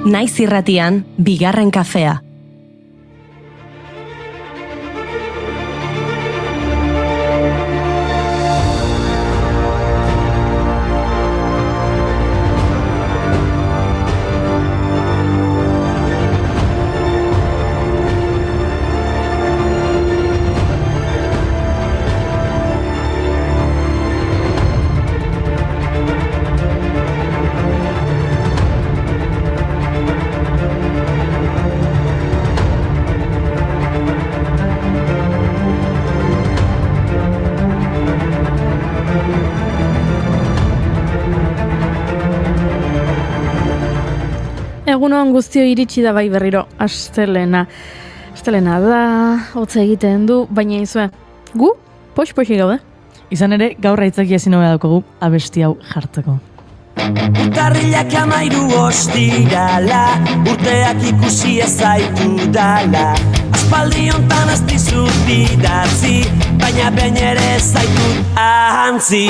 Naiz irratian, bigarren kafea. Egunon guztio iritsi da bai berriro, astelena. Astelena da, hotza egiten du, baina izue, gu, pox-poxi gaude. Izan ere, gaur aitzakia ezin hobea daukagu abesti hau jartzeko. Urtarrilak 13 ostirala, urteak ikusi ez zaitu dala. Aspaldi hontan ez dizut idatzi, baina behin ere ez zaitut ahantzi.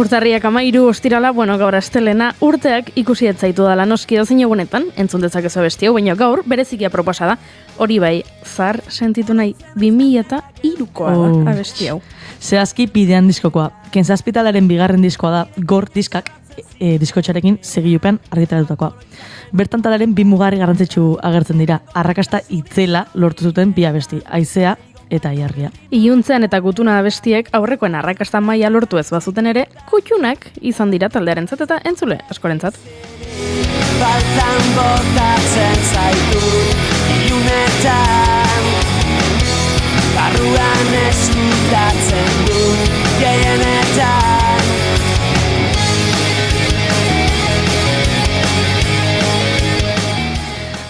Urtarriak 13 ostirala, bueno, gaur astelena, urteak ikusi ez zaitu dala noski edozein egunetan, entzun dezakezu abesti hau, baina gaur berezikia proposa da. Hori bai, zar sentitu nahi 2003koa da abesti hau. Zehazki bidean diskokoa. Kentzazpitalaren bigarren diskoa da, Gor diskak diskotxarekin segilupean argitaratutakoa. Bertan talaren bi mugarri garrantzitsu agertzen dira. Arrakasta itzela lortu zuten bi abesti, Haizea eta Ilargia. Iluntzean eta Gutuna abestiek aurrekoen arrakasta maila lortu ez bazuten ere, kutxunak izan dira taldearentzat eta entzule askorentzat. Faltan botatzen zaitu ilunetan, barruan eskutatzen du gehienetan.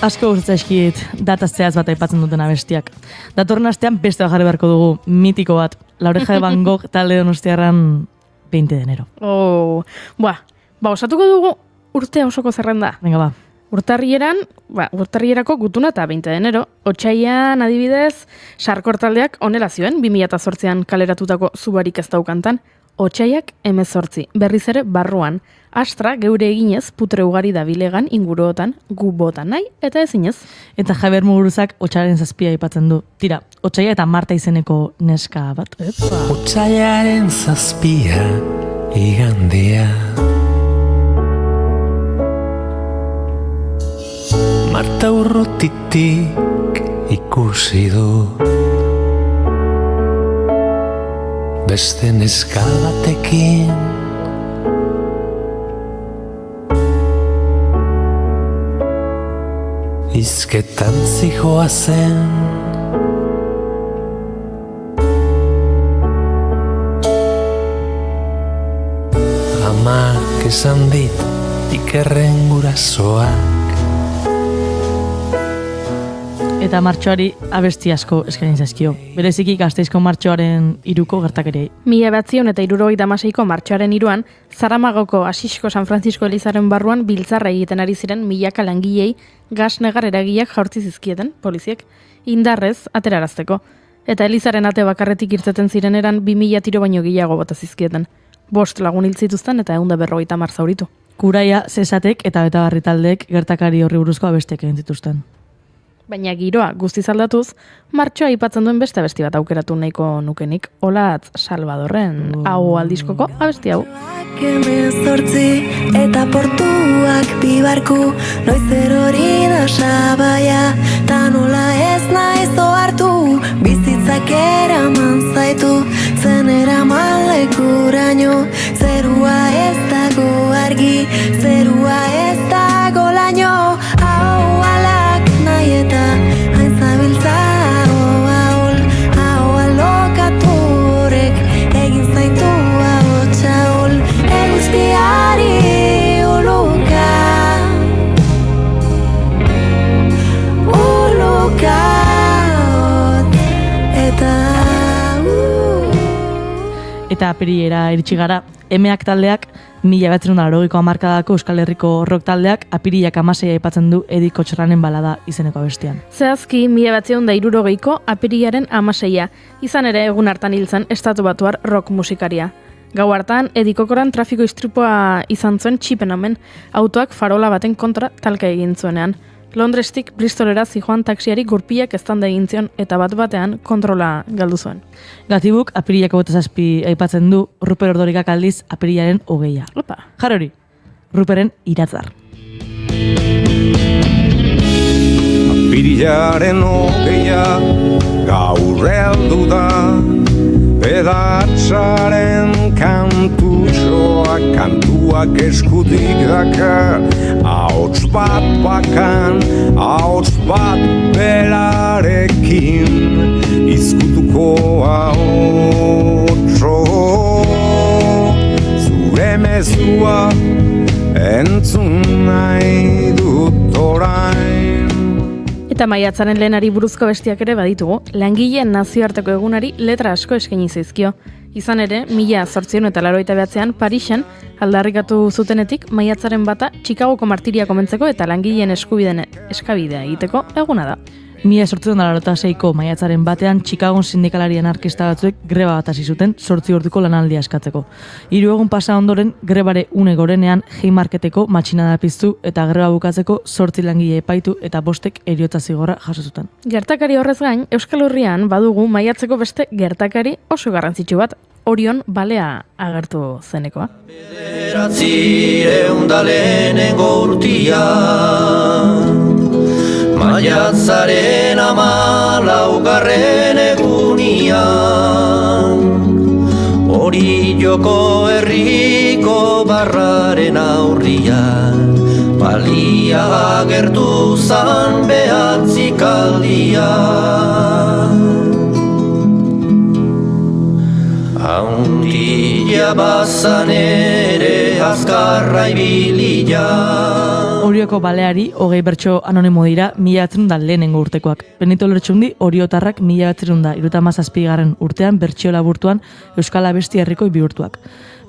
Asko gustatzen zaizkit datazteaz bat aipatzen duten abestiak. Datorren astean beste jarri beharko dugu, mitiko bat, Laureja de Van Gogh talde donostiarran 20 de enero. Osatuko dugu urte osoko zerrenda. Venga, ba. Urtarrierako Gutuna eta 20 de enero, otsailean adibidez, Sarkor taldeak honela zioen 2008an kaleratutako Zubarik ez daukantan, otsaiak 18, berriz ere barruan. Astra geure eginez putre ugari dabilegan inguruotan gu bota nahi eta ezinez. Eta Javier Muguruzak otsailaren 7 aipatzen du. Tira, otsaila eta Marta izeneko neska bat. Otsailaren 7 igandea, Marta urrutitik ikusi du beste neska batekin. Izketan zijoa zen, amak esan dit ikerren gurasoak. Eta martxoari abesti asko eskaini zaizkio. Bereziki Gasteizko martxoaren 3ko gertakerei. 1976ko martxoaren 3an, Zaramagoko Asisko San Francisco Elizaren barruan biltzarra egiten ari ziren milaka langilei gas negar eragileak jaurtzi zizkieten, poliziek, indarrez aterarazteko. Eta Elizaren ate bakarretik irteten ziren eran 2000 tiro baino gehiago bota zizkieten. 5 lagun hil zituzten eta 150 zauritu. Kuraia, Zesatek eta Betagarri taldeek gertakari horri buruzko abestiak egin zituzten. Baina giroa guztiz aldatuz, martxoa aipatzen duen beste abesti bat aukeratu nahiko nukenik. Olatz Salvadorren hau aldizkoko abesti hau. Hemezortzi eta portuak bibarku, noiz erori da sabaia, ta nola ez naiz ohartu, bizitzak eraman zaitu, zen eraman lekuraino, zerua ez dago argi, zerua ez dago laino, hau alak nahi eta hain zabiltza ahol, hau alokatu horrek egin zaitu hau txaol, eguzkiari uluka Eta apiriera iritsi gara, emeak taldeak 1980ko hamarkadako Euskal Herriko rock taldeak apirilak 16 aipatzen du Edi Kotxarranen balada izeneko abestian. Zehazki 1960ko apirilaren 16, izan ere egun hartan hil zen Estatu Batuar rock musikaria. Gau hartan, edikokoran trafiko istripua izan zuen txipen omen, autoak farola baten kontra talka egin zuenean. Londrestik Bristolera zijoan taksiari gurpiak eztanda egin zion eta bat-batean kontrola galdu zuen. Gatibuk apirilako 27 aipatzen du, Ruper Ordorikak aldiz apirilaren 20. Opa. Jarori, Ruperen iratzar. Apirilaren 20 gaur heldu da, pedatzaren kantutxoak kantuak eskutik dakar, ahots bat bakan, ahots bat belarekin, izkutuko ahotso, zure mezua entzun nahi dut orain. Eta maiatzaren lehenari buruzko bestiak ere baditugu, langileen nazioarteko egunari letra asko eskaini zaizkio. Izan ere, 1889an Parisen aldarrikatu zutenetik maiatzaren 1 Chicagoko martiria komentzeko eta langileen eskabidea egiteko eguna da. 1896ko maiatzaren 1 Chicagon sindikalarien anarkista batzuek greba bat hasi zuten 8 orduko lanaldia eskatzeko. 3 egun pasa ondoren grebare une gorenean Haymarketeko matxinada piztu eta greba bukatzeko 8 langile epaitu eta 5 heriotza zigorra jaso zuten. Gertakari horrez gain, Euskal Herrian badugu maiatzeko beste gertakari oso garrantzitsu bat, Orion balea agertu zenekoa. 1900 urtia maiatzaren 14 egunian, Orioko herriko barraren aurrian, balia agertu zan behatzikaldian. Haundila bazan ere azkarra ibilia. Orioko baleari 20 bertso anonimo dira 1900 urtekoak. Benito Lertxundi oriotarrak 1977 urtean bertsio laburtuan Euskal Abesti herriko bihurtuak.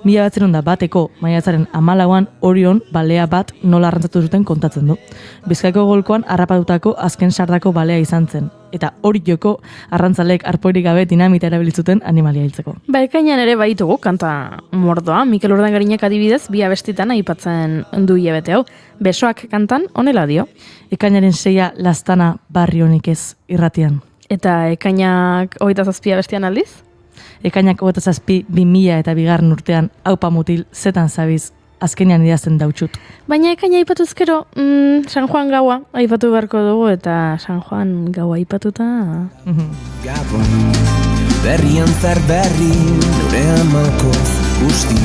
1901ko maiatzaren 14an Orion balea bat nola arrantzatu zuten kontatzen du. Bizkaiko golkoan harrapatutako azken sardako balea izan zen, eta Orioko arrantzalek arpoirik gabe dinamita erabilitzuten animalia hiltzeko. Ekainan ere baitugu kanta mordoa, Mikel Urdangarinak adibidez bi abestitan aipatzen du hilabete hau. Besoak kantan honela dio. Ekainaren 6 lastana barri honik ez irratian. Eta ekainak 27 abestian aldiz? Ekainak 27 2002 urtean aupa mutil zetan zabiz azkenean idazten dautxut. Baina ekaina aipatu ezkero, San Juan gaua aipatu beharko dugu eta San Juan gaua aipatuta... Gabon, berrian zer berri, nure amalkoz guzti,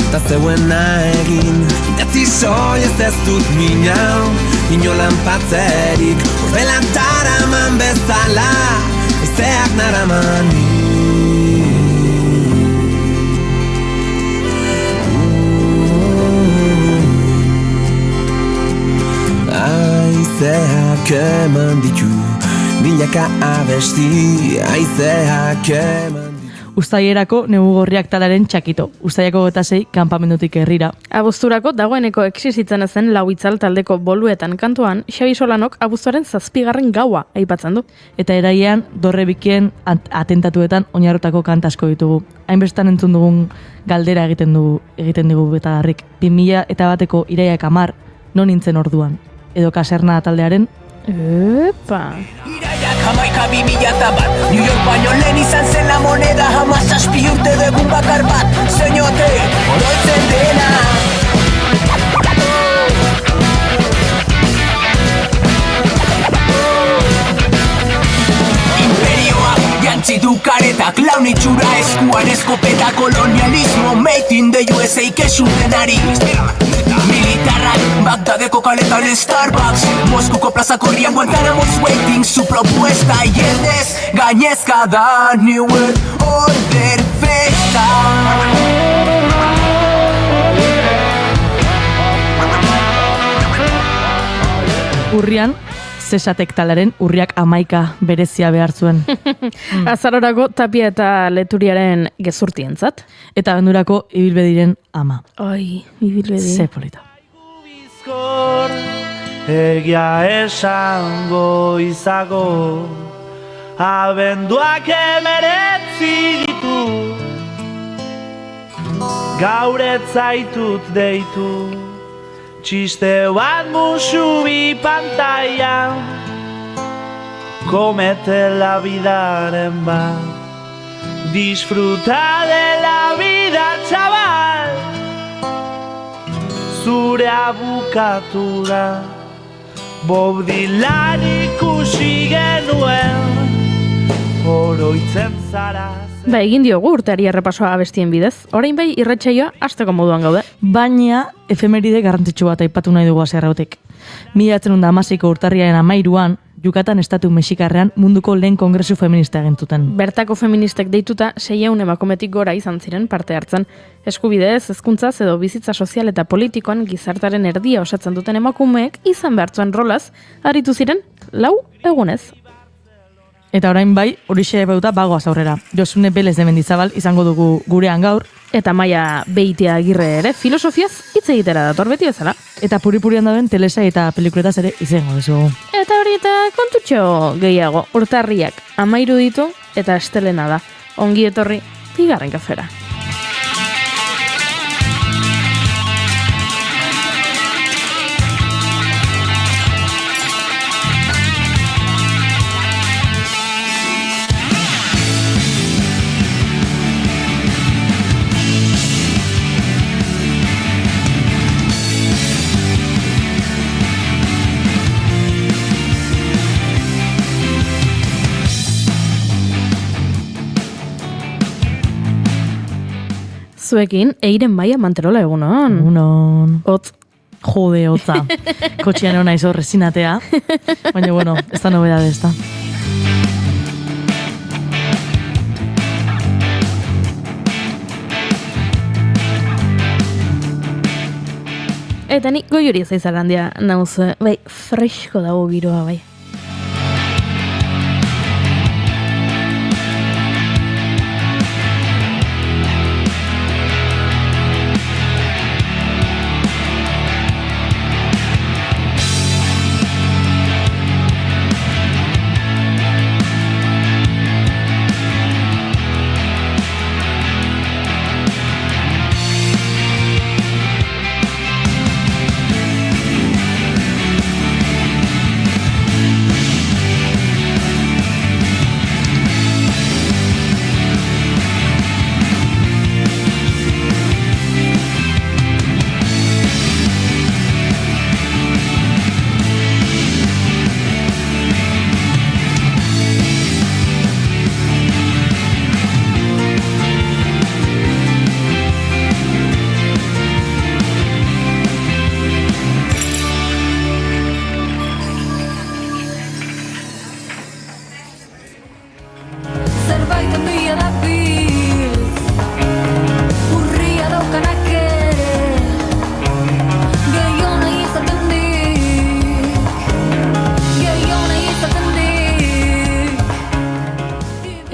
eta zeuena egin, idatzi soiez ez dut minau, inolan patzerik, urbelan taraman bezala, ezeak naramani. Aizeak eman ditu, milaka abesti, aizeak eman ditu. Uztaierako negu gorriak talaren txakito, Uztaiako 26 kanpamendutik herrira. Abuzturako dagoeneko existitzen ezen lau itzal taldeko boluetan kantuan, Xabi Solanok abuztuaren 7. gaua aipatzen du. Eta erailean dorrebikien atentatuetan oinarrotako kanta asko ditugu. Hainbestan entzun dugun galdera egiten dugu betagarrik. 2001ko iraiak 10, non nintzen orduan. Edo kaserna taldearen Epa! Iraiak 11.001, New York baino lehen izan zen la moneda, 17 urte dugun bakar bat, zeinote, oroitzen dena. Imperioak jantzi du karetak, laun itxura eskuan eskopeta, kolonialismo, made in the USA, kesu denari. Militarrak, Bagdadeko kaletan Starbucks, Moskuko plazako rian Guantanamo's waiting, su propuesta hieldes, gainezka da New World Order festa. urrian, Zesatek talaren urriak 11 berezia behar zuen. Azarorako Tapia eta Leturiaren gezurtientzat. Eta abendurako Ibilbediren ama. Ai, Ibilbedi. Ze polita. Egia esango izago, abenduak 19 ditu, gaur ez zaitut deitu, txiste bat musu bi pantailan, komete la vidaren bat, disfruta de la vida, chaval, zure abukatu da, Bob Dylan ikusi genuen, oroitzen zara. Ba, egin diogu urteari errepasoa abestien bidez. Orain bai irratsaioa hasteko moduan gaude. Baina, efemeride garrantzitsu bat aipatu nahi dugu azerrautek. 1916ko urtarriaren 13an, Yukatan estatu mexikarrean munduko lehen kongresu feminista egin zuten. Bertako feministek deituta 600 emakumetik gora izan ziren parte hartzen. Eskubidez, hezkuntzaz edo bizitza sozial eta politikoan gizartaren erdia osatzen duten emakumeek izan behartzuen rolaz, aritu ziren 4 egunez. Eta orain bai, horixe beuta bagoaz aurrera. Josune Belez de Mendizabal izango dugu gurean gaur. Eta Maia Beitia Agirre ere filosofiaz hitz egitera dator beti bezala. Eta puri-purian dauden telesa eta pelikuletaz ere izango dezugu. Eta hori eta kontutxo gehiago, urtarriak 13 ditu eta estelena da. Ongi etorri, bigarren kafera. Zuekin, Eiren Maia Manterola egunon. Egunon. Hotz. Jode, hotza. Kotxean hona izo rezinatea. Baina, bueno, ez da nobedade, ez da. Eta ni goiuri zaizar handia nauz, bai, fresko dago giroa, bai.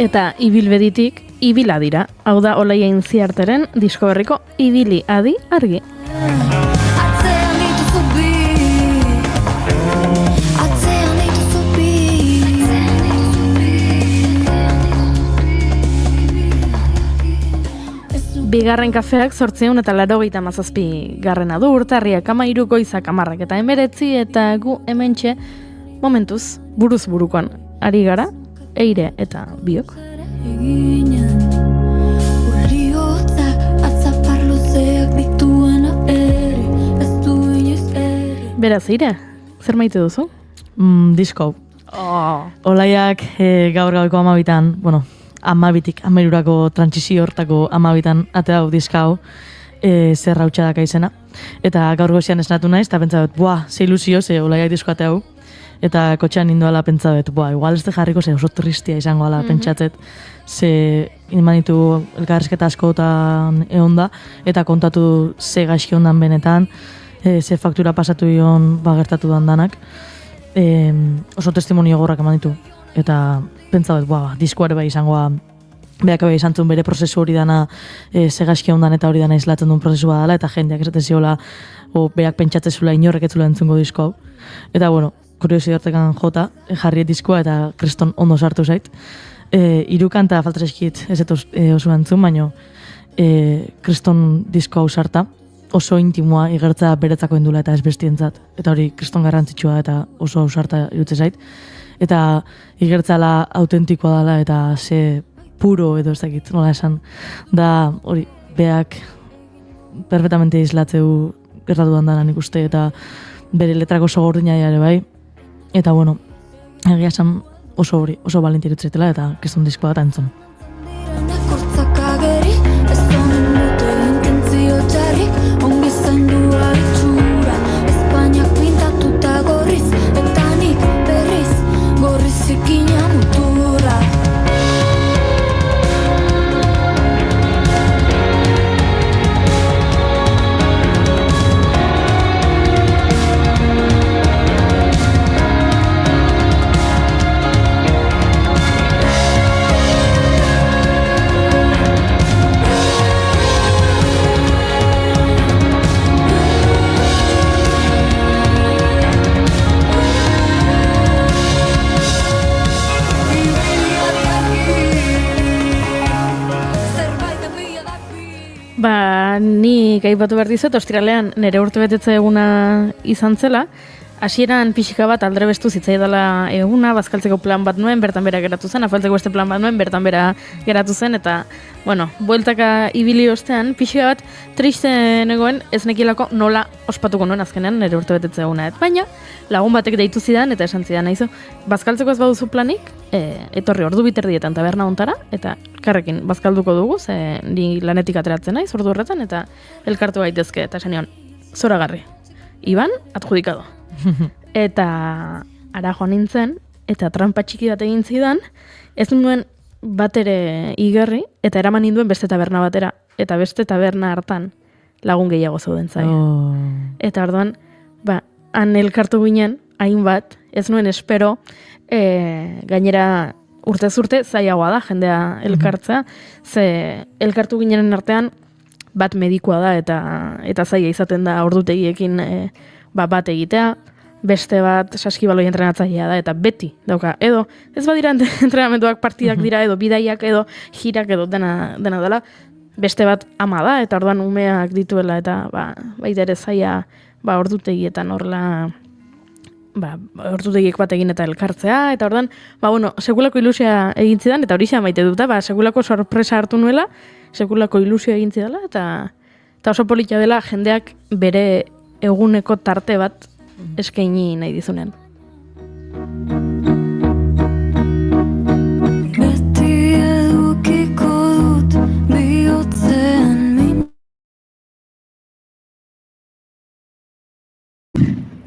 Eta ibilbeditik ibila dira. Hau da Olaia Intziarteren disko berriko Ibili adi argi. Bigarren kafeak 887 garrena du, urtarriak 13 goizak 10 eta 19 eta gu hementxe momentuz buruz burukoan ari gara, Eire eta biok. Beraz, Eire, zer maite duzu? Disko. Oh. Olaiak gaur gaueko 12an, bueno, 12tik 13rako trantsizio hortako 12tan atera diskau zer rautxadaka izena. Eta gaur goizean esnatu naiz, eta pentsa dut, buah, ze ilusio, ze Olaiak disko ateu. Eta kotxean nindoala pentsa dut, buah, igual ez de jarriko ze oso tristia izango ala pentsatzet. Ze inmanitu elkarrezketa askotan egon da, eta kontatu ze gaizki ondan benetan, ze faktura pasatu dion gertatu danak. Oso testimonio gorrak eman ditu. Eta pentsa dut, diskoare bai izangoa, beak bai izan zuen bere prozesu hori dana, segazki ondan eta hori dana islatzen duen prozesua dela, eta jendeak esaten ziola, beak pentsatzezula inorrek etzula entzungo disko hau. Eta, bueno, kuriosidortekan jota, jarriet diskoa eta kriston ondo sartu zait. 3 kanta falta zaizkit ez oso entzun, baino kriston disko ausarta, oso intimoa igertza beretzako indula eta ez bestientzat. Eta hori kriston garrantzitsua eta oso ausarta irutze zait. Eta igertzala autentikoa dela eta ze puro edo ez dakit, nola esan. Da hori, beak perfectamente islatzeu gertatu dandanan ikuste eta bere letrako oso gordina ere bai. Eta bueno, egia esan oso hori, oso balinti irutzetela eta kriston diskoa eta entzun. Ongi zaindua itxura Espainiak pintatuta gorriz Eta nik berriz gorriz ikina muturra Nik aipatu behar dizut, ostiralean nire urtebetetze eguna izan zela, hasieran pixika bat aldrebestu zitzaidala eguna, bazkaltzeko plan bat nuen, bertan bera geratu zen, afaltzeko beste plan bat nuen, bertan bera geratu zen, eta, bueno, bueltaka ibili ostean, pixika bat triste negoen ez nekielako nola ospatuko nuen azkenean nire urtebetetze eguna. Baina, lagun batek deitu zidan, eta esan zidan, nahizu, bazkaltzeko ez baduzu planik, etorri ordu biterdietan taberna ontara, eta karrekin bazkalduko dugu, ze ni lanetik ateratzen naiz, ordu horretan, eta elkartu gaitezke, eta esan nion, zoragarri. Iban, adjudikado. Eta ara joan nintzen, eta trampa txiki bat egin zidan, ez nuen bat ere igerri, eta eraman ninduen beste taberna batera, eta beste taberna hartan lagun gehiago zeuden zai. Eta orduan, han elkartu ginen, hainbat, ez nuen espero, gainera urtez urte zailagoa da jendea elkartzea, ze elkartu ginenen artean bat medikoa da eta zaila izaten da ordutegiekin bat egitea, beste bat saskibaloi entrenatzailea da eta beti dauka, edo ez badira entrenamenduak partidak dira edo bidaiak edo jirak edo dena dela, beste bat ama da eta orduan umeak dituela eta baita ere zaila ordutegietan horrela ordutegiek bat egin eta elkartzea, eta orduan, sekulako ilusia egin zidan, eta hori maite dut, sekulako sorpresa hartu nuela, sekulako ilusia egin zidala, eta oso politia dela jendeak bere eguneko tarte bat eskaini nahi dizunen. Beti edukiko dut bihotzean min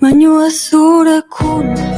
baino ez zure kulpaz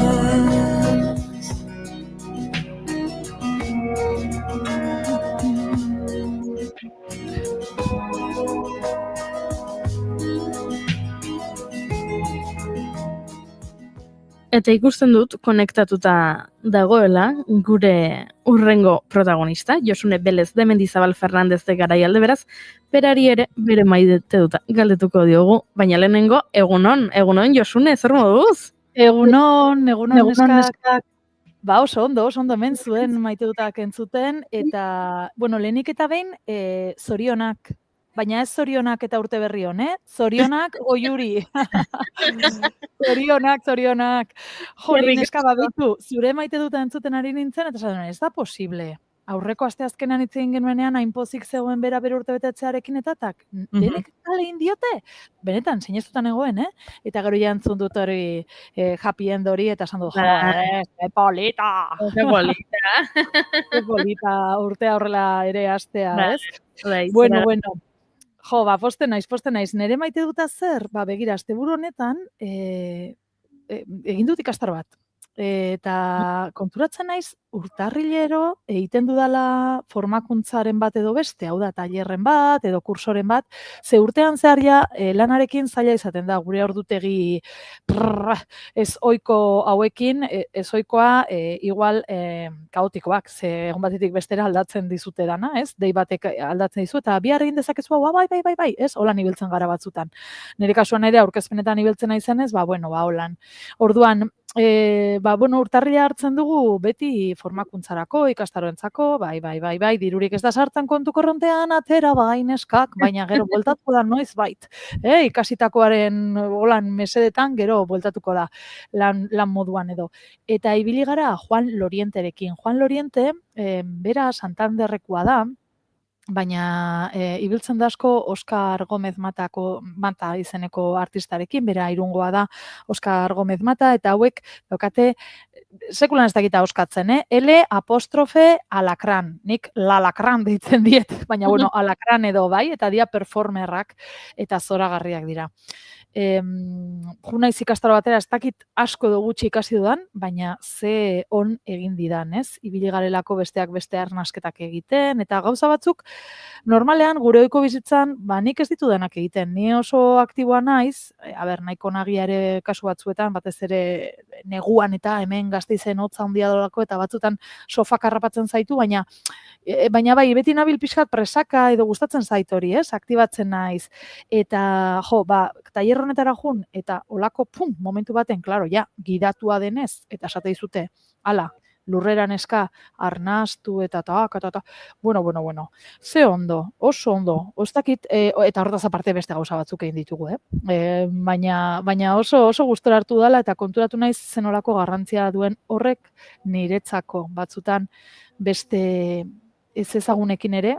Eta ikusten dut konektatuta dagoela gure urrengo protagonista, Josune Belez de Mendizabal Fernandez de Garaialde, beraz, berari ere bere maidete duta galdetuko diogu, baina lehenengo, egunon Josune, zer moduz? Egunon neskak. Oso ondo hemen zuen maite dutak entzuten, eta, lehenik eta behin, zorionak. Baina ez zorionak eta urte berri hon, Zorionak goiuri. Zorionak. Neska babitu, zure maite duta entzuten ari nintzen, eta esan, ez da posible. Aurreko asteazkenan hitz egin genuenean hainpozik zegoen bera bere urtebetetzearekin eta denek egin diote. Benetan, sinestutan egoen, Eta gero jantzun dut hori happy end hori, eta esan dut, ze polita! Ze polita, urtea horrela ere astea, ez? Bueno. Posten naiz. Nere maite duta zer? Begira, asteburu honetan, egin dut ikastar bat. Eta konturatzen naiz, urtarrilero egiten dudala formakuntzaren bat edo beste, hau da, tailerren bat edo kursoren bat, ze urtean zeharria lanarekin zaila izaten da, gure ordutegi ez ohiko hauekin, ez ohikoa igual kaotikoak, ze egun batetik bestera aldatzen dizute dana, ez? Dei batek aldatzen dizu, eta bihar egin dezakezu, bai, ez? Holan ibiltzen gara batzutan. Nire kasuan ere aurkezpenetan ibiltzen naizenez, holan. Orduan, urtarrila hartzen dugu beti formakuntzarako, ikastaroentzako, bai, dirurik ez da sartzen kontu korrontean, atera bai, neskak, baina gero bueltatuko da noiz bait. Ikasitakoaren holan mesedetan gero bueltatuko da lan moduan edo. Eta ibili gara Juan Lorienterekin. Juan Loriente, bera Santanderrekoa da, baina ibiltzen da asko Oskar Gomez Mata izeneko artistarekin, bera Irungoa da Oskar Gomez Mata, eta hauek daukate, sekulan ez dakita oskatzen, L apostrofe alakran, nik lalakran deitzen diet, baina alakran edo bai, eta dia performerrak eta zoragarriak dira. Junaiz ikastaro batera ez dakit asko edo gutxi ikasi dudan, baina ze on egin didan, ez? Ibili garelako besteak beste arnasketak egiten, eta gauza batzuk, normalean gure ohiko bizitzan, nik ez ditudanak egiten. Ni oso aktiboa naiz, nahiko nagia ere kasu batzuetan, batez ere neguan eta hemen Gasteizen hotza handia dolako, eta batzutan sofak harrapatzen zaitu, baina bai, beti nabil pixkat presaka edo gustatzen zait hori, ez? Aktibatzen naiz. Eta, tailer honetara jun, eta olako, momentu baten, klaro, gidatua denez, eta esate dizute, lurrera neska, arnastu, eta bueno, ze ondo, oso ondo, ostakit, eta horretaz aparte beste gauza batzuk egin ditugu, baina oso gustora hartu dela, eta konturatu naiz zenolako garrantzia duen horrek niretzako batzutan beste ez ezagunekin ere,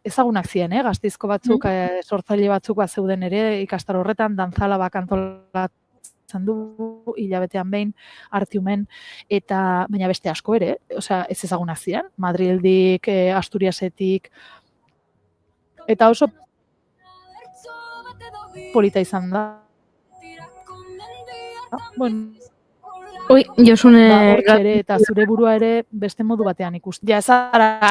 ezagunak ziren, Gasteizko batzuk, sortzaile batzuk bat zeuden ere, ikastaro horretan, dantzala bakantolatzen du, hilabetean behin, artiumen, eta baina beste asko ere, ez ezagunak ziren, Madrildik, Asturiasetik, eta oso polita izan da. Josune... Eta zure burua ere beste modu batean ikusten. Ja, ezara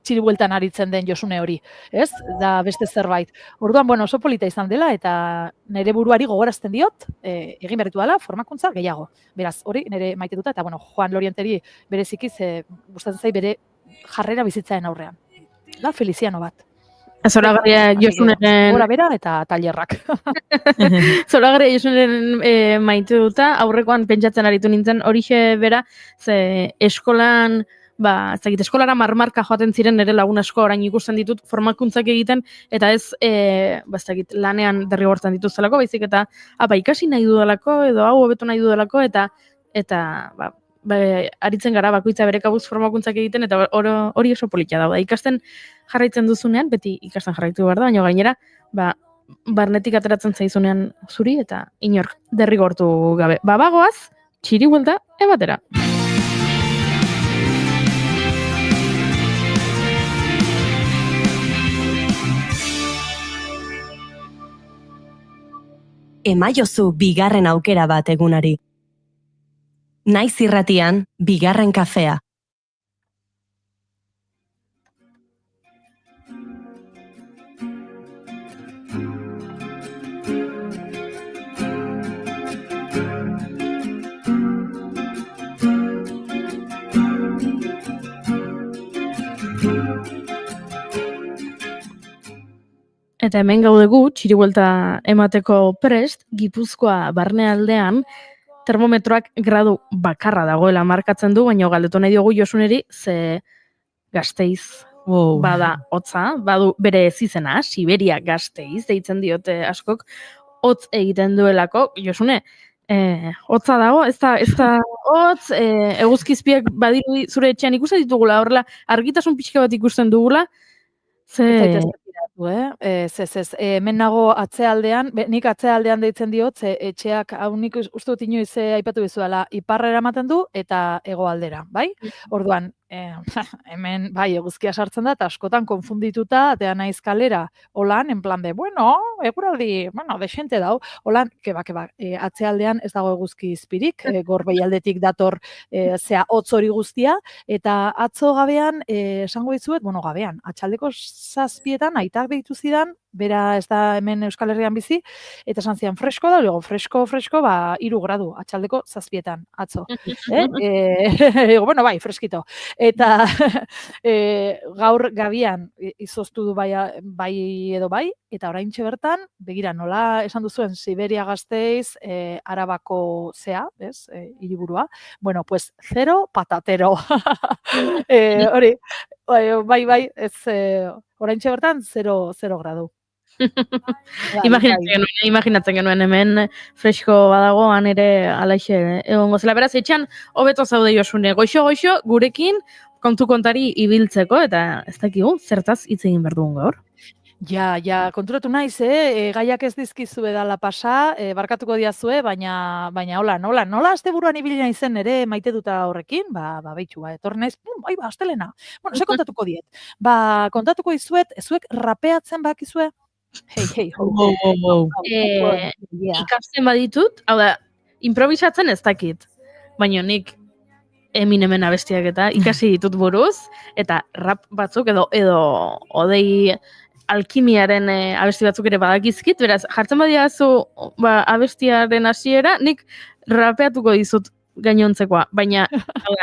txiri bueltan aritzen den Josune hori, ez? Da beste zerbait. Orduan, oso polita izan dela, eta nire buruari gogorazten diot, egin berritu dela, formakuntza gehiago. Beraz, hori nire maite duta, eta Juan Lorienteri berezikiz gustatzen zai bere jarrera bizitzaen aurrean. Da, Feliziano bat. Zoragarria Josuneren... Gora bera eta tailerrak. Zoragarria Josuneren maite duta, aurrekoan pentsatzen aritu nintzen, horixe bera, ze eskolan... ez dakit, eskolara marmarka joaten ziren nire lagun asko orain ikusten ditut formakuntzak egiten, eta ez dakit, lanean derrigortzen dituztelako, baizik eta ikasi nahi dudalako, edo hau hobetu nahi dudalako, eta aritzen gara bakoitza bere kabuz formakuntzak egiten, eta hori oso politia da. Ikasten jarraitzen duzunean, beti ikasten jarraitu behar da, baina gainera, barnetik ateratzen zaizunean zuri, eta inork derrigortu gabe. Bagoaz, txiri buelta, ebatera. Emaiozu bigarren aukera bat egunari. Naiz irratian, bigarren kafea. Eta hemen gaudegu, txiri buelta emateko prest, Gipuzkoa barnealdean, termometroak gradu bakarra dagoela markatzen du, baina galdetu nahi diogu Josuneri, ze Gasteiz bada hotza, badu bere ezizena, Siberia Gasteiz, deitzen diote askok, hotz egiten duelako. Josune, hotza dago, ez da hotz, eguzkizpiak badiru zure etxean ikusten ditugula, horrela argitasun pixka bat ikusten dugula, ze... Hemen nago atzealdean, nik atzealdean deitzen diot, etxeak, hau nik uste dut inoiz aipatu bizuela, iparrera ematen du eta hegoaldera, bai? Orduan, hemen, eguzkia sartzen da, eta askotan konfundituta, atea naiz kalera, holan, en plan de, eguraldi, desente dau, holan, keba, atzealdean ez dago eguzki izpirik, gorbeialdetik dator hotz hori guztia, eta atzo gabean, esango dizuet, gabean, atxaldeko 7 aitak deitu zidan, bera ez da hemen Euskal Herrian bizi, eta esan zian fresko da, luego fresko, 3 gradu, atxaldeko 7 atzo. Ego, bueno, bai, freskito. Eta gaur gabian izoztu du bai edo bai, eta oraintxe bertan, begira, nola esan duzuen Siberia Gasteiz, Arabako zea, ez, hiriburua, bueno, pues 0 patatero. Hori, bai, ez, oraintxe bertan 0 gradu. Imaginatzen genuen hemen fresko badagoan ere alaixe egongo zela. Beraz, etxean hobeto zaude Josune. Goixo, gurekin kontu kontari ibiltzeko, eta ez dakigu, zertaz hitz egin behar dugun gaur. Ja, konturatu naiz, gaiak ez dizkizu edala pasa, barkatuko diazue, baina hola, nola asteburuan ibili naizen ere maite duta horrekin, behitxu, etorri naiz, bai, astelena. Bueno, ze kontatuko diet. Kontatuko izuet, zuek rapeatzen bakizue? Hey, ho. Ikasten baditut, hau da, improvisatzen ez dakit, baina nik Eminemen abestiak eta ikasi ditut buruz, eta rap batzuk edo odei alkimiaren abesti batzuk ere badakizkit, beraz, jartzen badiazu abestiaren hasiera, nik rapeatuko dizut gainontzekoa, baina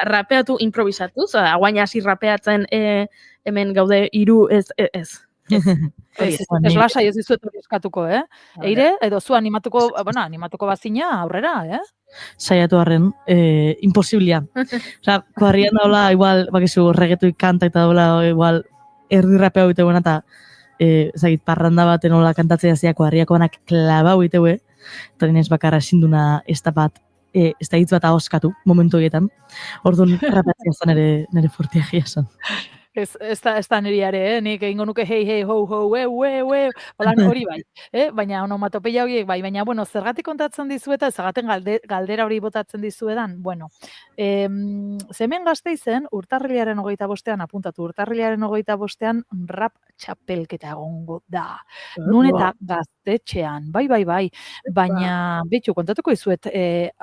rapeatu improvisatuz, guaina hasi rapeatzen hemen gaude 3 ez. Ez lasai ez dizuet hori eskatuko, Eire, edo zu animatuko bazina aurrera, Saiatu harren, imposiblia. Osa, kuadrian daula, igual, bakizu, regetuik kanta eta daula, igual, erdi rapea huite buena, eta zagit, parranda baten hola kantatzea zia kuadriako banak klaba huite hue, eta dinez bakarra sinduna ez da bat, ez da hitz bat ahoskatu, momentu egietan. Orduan, rapeatzea zan nire furtia gira zan. Ez da niriare, nik egingo nuke hey, ho, holan hori bai, baina onomatopeia horiek bai, baina, bueno, zergatik kontatzen dizueta, zergaten galdera hori botatzen dizuedan, bueno, zemen Gasteizen, urtarrilaren 25 apuntatu, urtarrilaren 25 rap txapelketa egongo da. Nun eta Gaztetxean, bai, baina, betxu, kontatuko dizuet,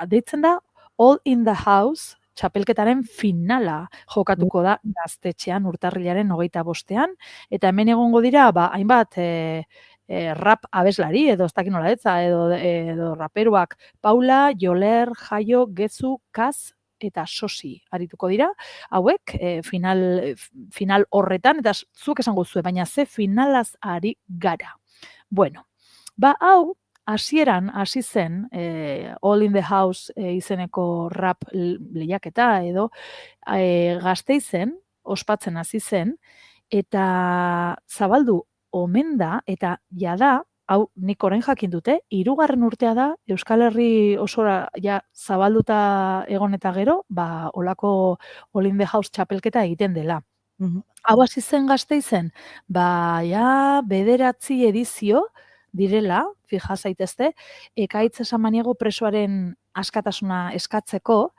deitzen da All in the House, txapelketaren finala jokatuko da Gaztetxean urtarrilaren 25, eta hemen egongo dira, hainbat rap abeslari, edo ez dakin nola etza, edo raperuak Paula, Joler, Jaio, Gezu, Kaz, eta Sosi arituko dira, hauek final horretan, eta zuk esango zuen, baina ze finalaz ari gara. Bueno, hau, hasieran hasi zen All in the House izeneko rap lehiaketa edo Gasteizen ospatzen hasi zen eta zabaldu omen da eta jada hau nik orain jakin dute 3. urtea da Euskal Herri osora ja zabalduta egon eta gero olako All in the House txapelketa egiten dela. Hau hasi zen Gasteizen, ja 9 edizio direla, fija zaitezte, Ekaitz Samaniego presoaren askatasuna eskatzeko,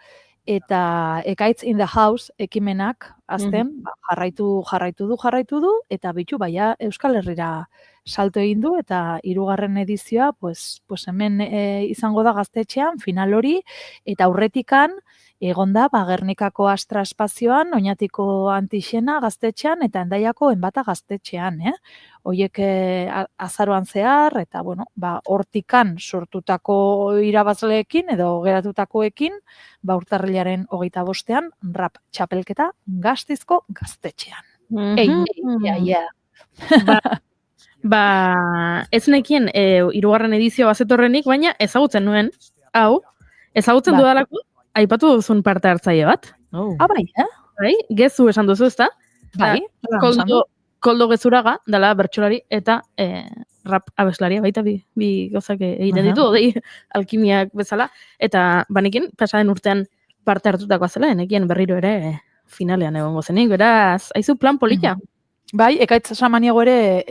eta Ekaitz in the House ekimenak azten jarraitu du, eta bitu Euskal Herrira salto egin du, eta 3. edizioa, pues hemen izango da Gaztetxean, final hori, eta aurretikan, egon da, Gernikako Astra espazioan, Oñatiko Antixena Gaztetxean, eta Hendaiako Enbata Gaztetxean, Hoiek azaroan zehar, eta, bueno, hortikan sortutako irabazleekin, edo geratutakoekin, urtarrilaren 25 rap txapelketa Gasteizko Gaztetxean. Ez nekien 3. edizio bazetorrenik, baina ezagutzen nuen, ezagutzen dudalako, aipatu duzun parte hartzaile bat. Bai, Gezu esan duzu, ezta? Bai, Koldo Gezuraga, dela bertsolari eta rap abeslaria, baita bi gozak egiten ditu, alkimiak bezala, eta banekin, pasaden urtean parte hartutakoa zela, nekien berriro ere finalean egongo zenik, beraz, haizu plan polita. Bai, Ekaitz Samaniego ere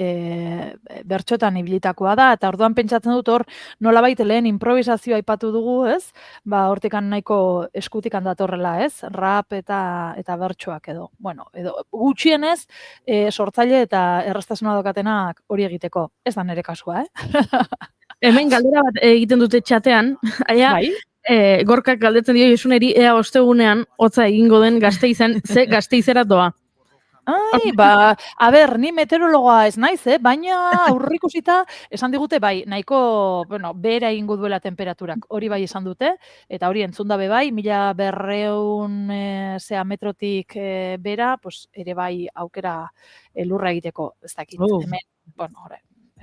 bertxotan ibilitakoa da, eta orduan pentsatzen dut hor nolabait lehen improvisazioa aipatu dugu, ez? Hortikan nahiko eskutikan datorrela, ez? Rap eta bertxoak edo. Bueno, edo gutxienez sortzaile eta erraztasuna daukatenak hori egiteko. Ez da nire kasua, Hemen galdera bat egiten dute txatean, Gorkak galdetzen dio Josuneri ea ostegunean hotza egingo den Gasteizen, ze Gasteizera doa. Ai, a ber, ni meteorologoa ez naiz, baina aurreikusita esan digute bai, nahiko, behera egingo duela temperaturak. Hori bai esan dute, eta hori entzun dabe bai, 1200 metrotik bera, pues, ere bai aukera lurra egiteko, ez dakit.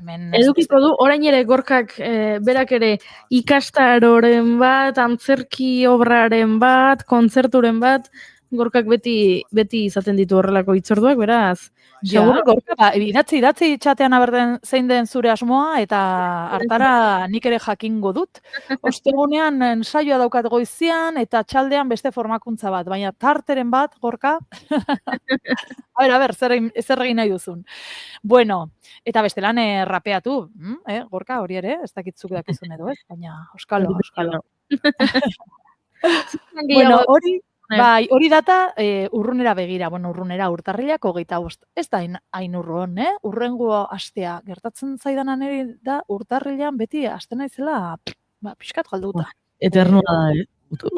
Hemen edukiko du, orain ere Gorkak berak ere ikastaroren bat, antzerki obraren bat, kontzerturen bat, Gorkak beti izaten ditu horrelako hitzorduak, beraz. Seguro, Gorka, idatzi txatean aberden zein den zure asmoa, eta hartara nik ere jakingo dut. Ostegunean ensaioa daukat goizian, eta txaldean beste formakuntza bat, baina tarteren bat, Gorka. A ber, zer egin nahi duzun. Bueno, eta bestelan rapeatu, Gorka, hori ere, ez dakitzuk dakizun edo, ez? Baina, euskalo. Bueno, hori data urrunera begira, urrunera urtarrilak 25. Ez da hain urrun, urrengo astea gertatzen zaidanan ere da urtarrilean beti aste naizela, pixkat galduta. Eternua da,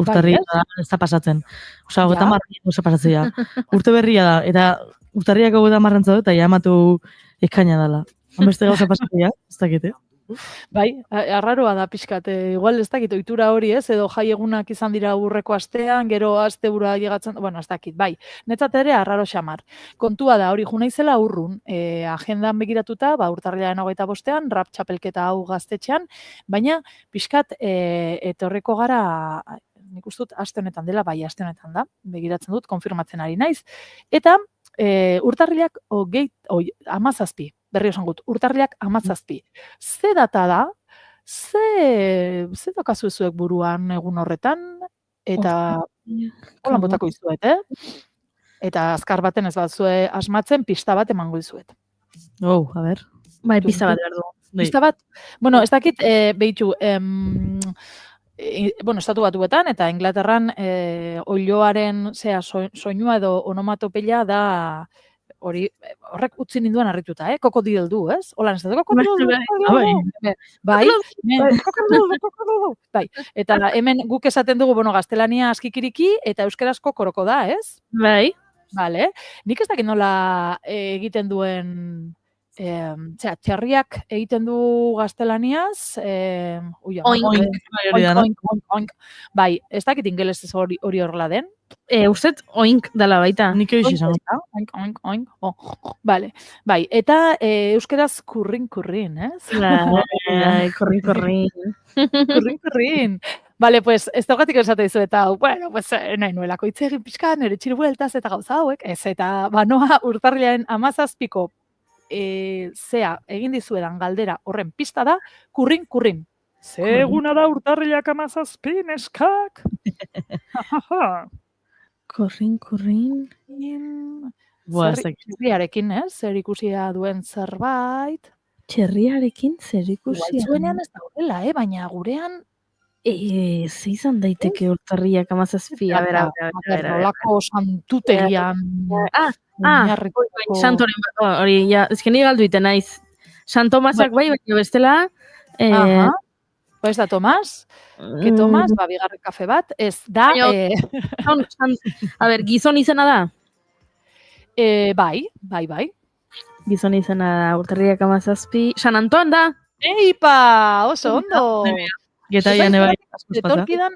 urtarrilak ez da pasatzen. Osa, 30 ez da pasatzea. Urte berria da, eta urtarriak 30 zaude, eta jamatu ekaina dela. Beste gauza pasatzea, ez dakit, Bai, arraroa da pixkat, igual ez dakit, ohitura hori ez, edo jai egunak izan dira urreko astean, gero astebura llegatzen, ez dakit, bai, netzat ere arraro xamar. Kontua da, hori junaizela urrun, agendan begiratuta, urtarrilaren 25ean, rap txapelketa hau gaztetxean, baina pixkat etorreko gara, nik uste dut aste honetan dela, bai, aste honetan da, begiratzen dut, konfirmatzen ari naiz, eta urtarrilak 17, berri esan gut, urtarrilak 17. Ze data da, ze dakazu ezuek buruan egun horretan, eta holan botako izuet, Eta azkar baten ez batzue asmatzen, pista bat emango izuet. A ber. Bai, pista bat behar du. Pista bat? Ez dakit, behitu, estatu batuetan, eta Inglaterran oiloaren soinua edo onomatopeia da, horrek utzi ninduan harrituta, kokodil du, ez? Holan ez da, kokodil du. Bai, eta hemen guk esaten dugu, gaztelania askikiriki, eta euskarazko koroko da, ez? Bai. Bale, nik ez dakit nola egiten duen, txerriak egiten du gaztelaniaz, oink. Bai, ez dakit ingelesez hori horrela den. Uzet oink dela baita. Nik egiz izan. Oink. Bale, bai, eta euskaraz kurrin, ez? Bai, kurrin. Bale, pues, ez daugatik esate dizu eta, nahi nuelako hitz egin pixka, nire txir bueltaz eta gauza hauek, ez, eta banoa urtarrilaren 17ko egin dizuedan galdera horren pista da, kurrin. Zeguna da urtarrilak 17, neskak? Kurrin. Txerriarekin, ez? Zer ikusia duen zerbait. Txerriarekin zer ikusia? Zuenean ez daudela, baina gurean ze izan daiteke urtarriak 17. A ber. Nolako santuterian. Santoren bat, hori, ezkeni galdu iten naiz. San Tomasak bai, baina bestela. Ez da Tomas? Que Tomas, bigarren kafe bat, ez da. A ber, gizon izena da? Bai. Gizon izena da, urtarriak 17. San Anton da? Eipa, oso ondo. Getaian ebai. Etorkidan,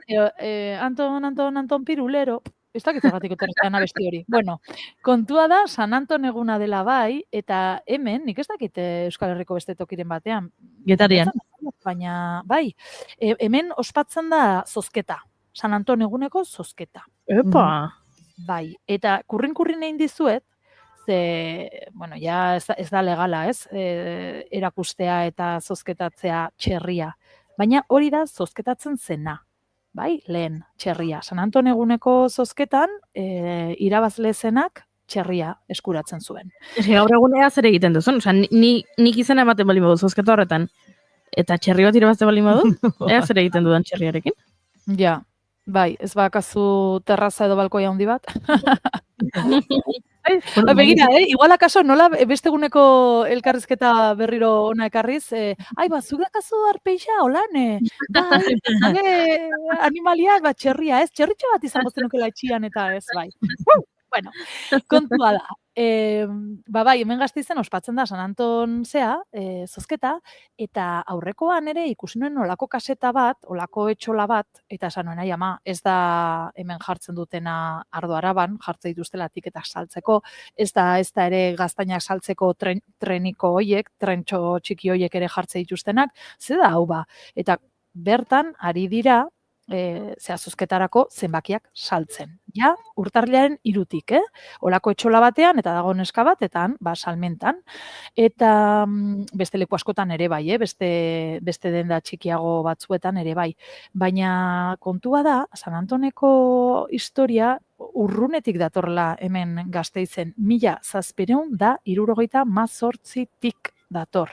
Anton Pirulero. Ez dakitzagatik etorretan abesti hori. Bueno, kontua da, San Anton eguna dela bai, eta hemen, nik ez dakit Euskal Herriko beste tokiren batean. Getarian. Baina, bai, hemen ospatzen da zozketa. San Anton eguneko zozketa. Epa! Bai, eta kurrin egin dizuet, ja ez da legala, ez? Erakustea eta zozketatzea txerria. Baina hori da zozketatzen zena. Bai, lehen, txerria. San Anton eguneko zozketan, irabazle zenak txerria eskuratzen zuen. Gaur egunea zer egiten duzun? Nik izena ematen bali modu zozketa horretan. Eta txerri bat irabazte bali modu? Ea zer egiten dudan txerriarekin? Ja, bai, ez bakazu terraza edo balkoia handi bat. Begira, igual akaso nola beste eguneko elkarrizketa berriro ona ekarriz, zuk dakazu arpeixa, holan, animaliak bat txerria, ez? Txerritxo bat izango zenukela etxian eta ez, bai. Bueno, kontua da. Bai, hemen Gasteizen ospatzen da San Anton zozketa, eta aurrekoan ere ikusi nuen olako kaseta bat, olako etxola bat, eta esan nuen, ama, ez da hemen jartzen dutena Ardo Araban, jartzen dituztela tiketak saltzeko, ez da ere gaztainak saltzeko treniko hoiek, trentxo txiki hoiek ere jartzen dituztenak, ze da hau ba, eta bertan ari dira, zozketarako zenbakiak saltzen. Ja, urtarrilaren 3-tik, olako etxola batean, eta dago neska bat, eta salmentan. Eta beste leku askotan ere bai, beste denda txikiago batzuetan ere bai. Baina kontua da, San Antoneko historia urrunetik datorla hemen Gasteizen, 1778tik dator.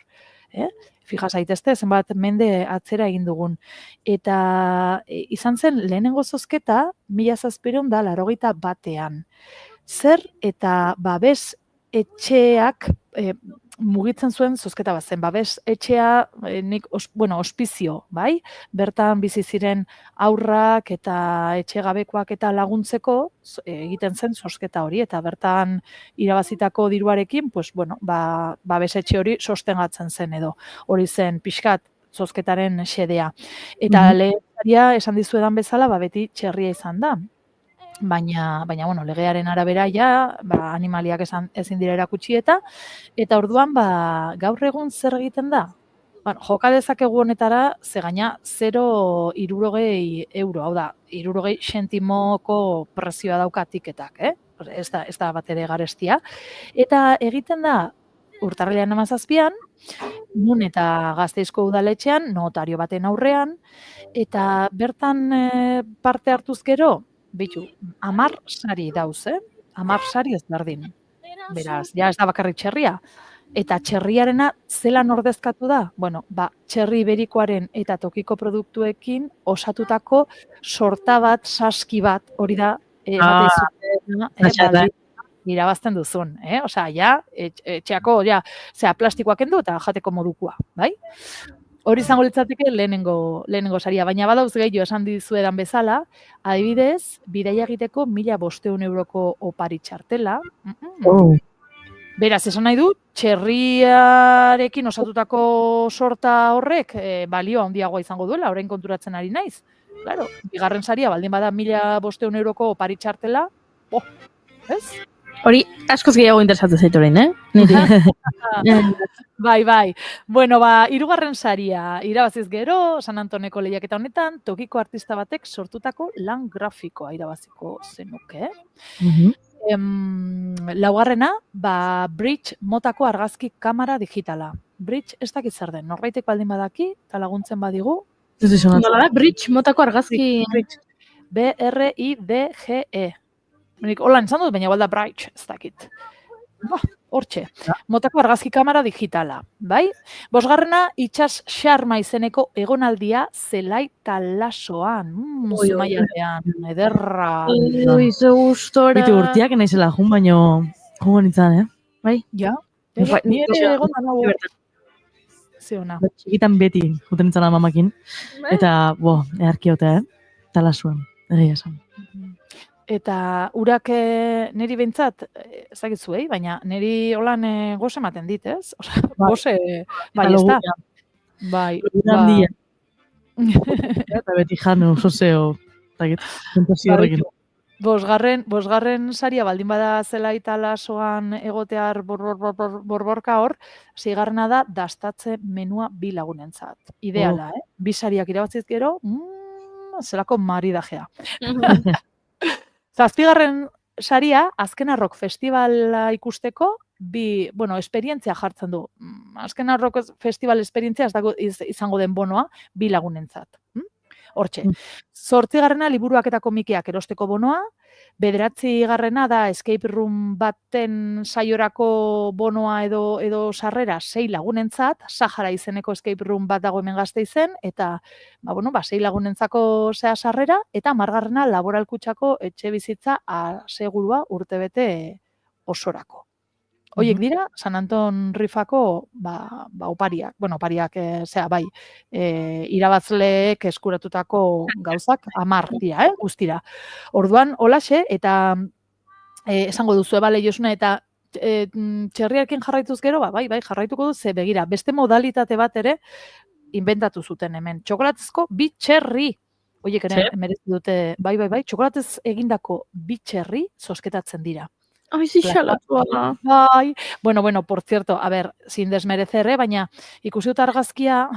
Fija zaitezte, zenbat mende atzera egin dugun. Eta izan zen lehenengo zozketa 1781. Zer eta babes etxeak mugitzen zuen zozketa bat zen. Babes etxea, ospizio, bai? Bertan bizi ziren aurrak eta etxegabekoak eta laguntzeko egiten zen zozketa hori. Eta bertan irabazitako diruarekin, babes etxe hori sostengatzen zen edo. Hori zen pixkat zozketaren xedea. Eta lehenaria esan dizuedan bezala, beti txerria izan da. Baina legearen arabera animaliak ezin dira erakutsi eta orduan gaur egun zer egiten da? Joka dezakegu honetara, ze gaina 0,60 euro, hau da, 60 sentimoko prezioa dauka tiketak, ez da bat ere garestia. Eta egiten da, urtarrilean 17an, nun eta Gasteizko udaletxean, notario baten aurrean, eta bertan parte hartuz gero, 10 sari dauz, 10 sari ez berdin. Beraz, ja ez da bakarrik txerria. Eta txerriarena zelan ordezkatu da? Txerri iberikoaren eta tokiko produktuekin osatutako sorta bat, saski bat, hori da, irabazten duzun. Osea, etxeako, plastikoak kendu eta jateko modukoa, bai? Hori izango litzateke lehenengo saria, baina badauz gehiago esan dizuedan bezala, adibidez, bidaia egiteko 1.500 euroko opari txartela. Beraz, esan nahi du, txerriarekin osatutako sorta horrek balio handiagoa izango duela, orain konturatzen ari naiz. Claro, bigarren saria, baldin bada 1.500 euroko opari txartela, ez? Hori askoz gehiago interesatzen zaitu orain, Bai. Bueno, hirugarren saria irabaziz gero, San Antoneko lehiaketa honetan, tokiko artista batek sortutako lan grafikoa irabaziko zenuke. Laugarrena, Bridge motako argazki kamera digitala. Bridge ez dakit zer den, norbaitek baldin badaki, eta laguntzen badigu. Nola da, Bridge motako argazki... BRIDGE. Hola, entzan dut, baina balda Bridge, ez dakit. Hortxe, motako argazki kamera digitala, bai? 5. Itsas Xarma izeneko egonaldia Zelai Talasoan. Zumaialdean, ederra. Ze gustora. Bitu urtiak naizela jun, baino jungo nintzen, Bai? Ja? Ni ere egon da nago. Zeona. Txikitan beti juten nintzen amamakin. Eta, earkiote, Talasuan, egia esan. Eta urak niri behintzat, ezagitzu, baina niri holan goze ematen dit, ez? Goze, bai, ez da? Bai. Eta beti jan, oso zeo, kontazio horrekin. 5. saria baldin bada Zelai Talasoan egotear borborka hor, 6. da dastatze menua 2 lagunentzat. Ideala, 2 sariak irabaziz gero, zelako maridajea. 7. saria, Azken Arrok Festivala ikusteko, esperientzia jartzen du. Azken Arrok Festival esperientzia izango den bonoa, 2 lagunentzat. Hortxe. 8. liburuak eta komikiak erosteko bonoa, 9. da escape room baten saiorako bonoa edo sarrera 6 lagunentzat, Sahara izeneko escape room bat dago hemen Gasteizen, eta 6 lagunentzako sarrera, eta 10. laboralkutxako etxe bizitza asegurua urtebete osorako. Hoiek dira, San Anton rifako opariak, opariak, bai, irabazleek eskuratutako gauzak 10 dira, guztira. Orduan, holaxe, eta esango duzu, bale, Josuna, eta txerriarekin jarraituz gero, bai, jarraituko du, ze begira, beste modalitate bat ere inventatu zuten hemen. Txokolatezko bi txerri. Oiek ere merezi dute, bai, txokolatez egindako bi txerri zosketatzen dira. Ai, zixalatua. Bai, bueno, por cierto, a ver, sin desmerecer, baina ikusi dut argazkia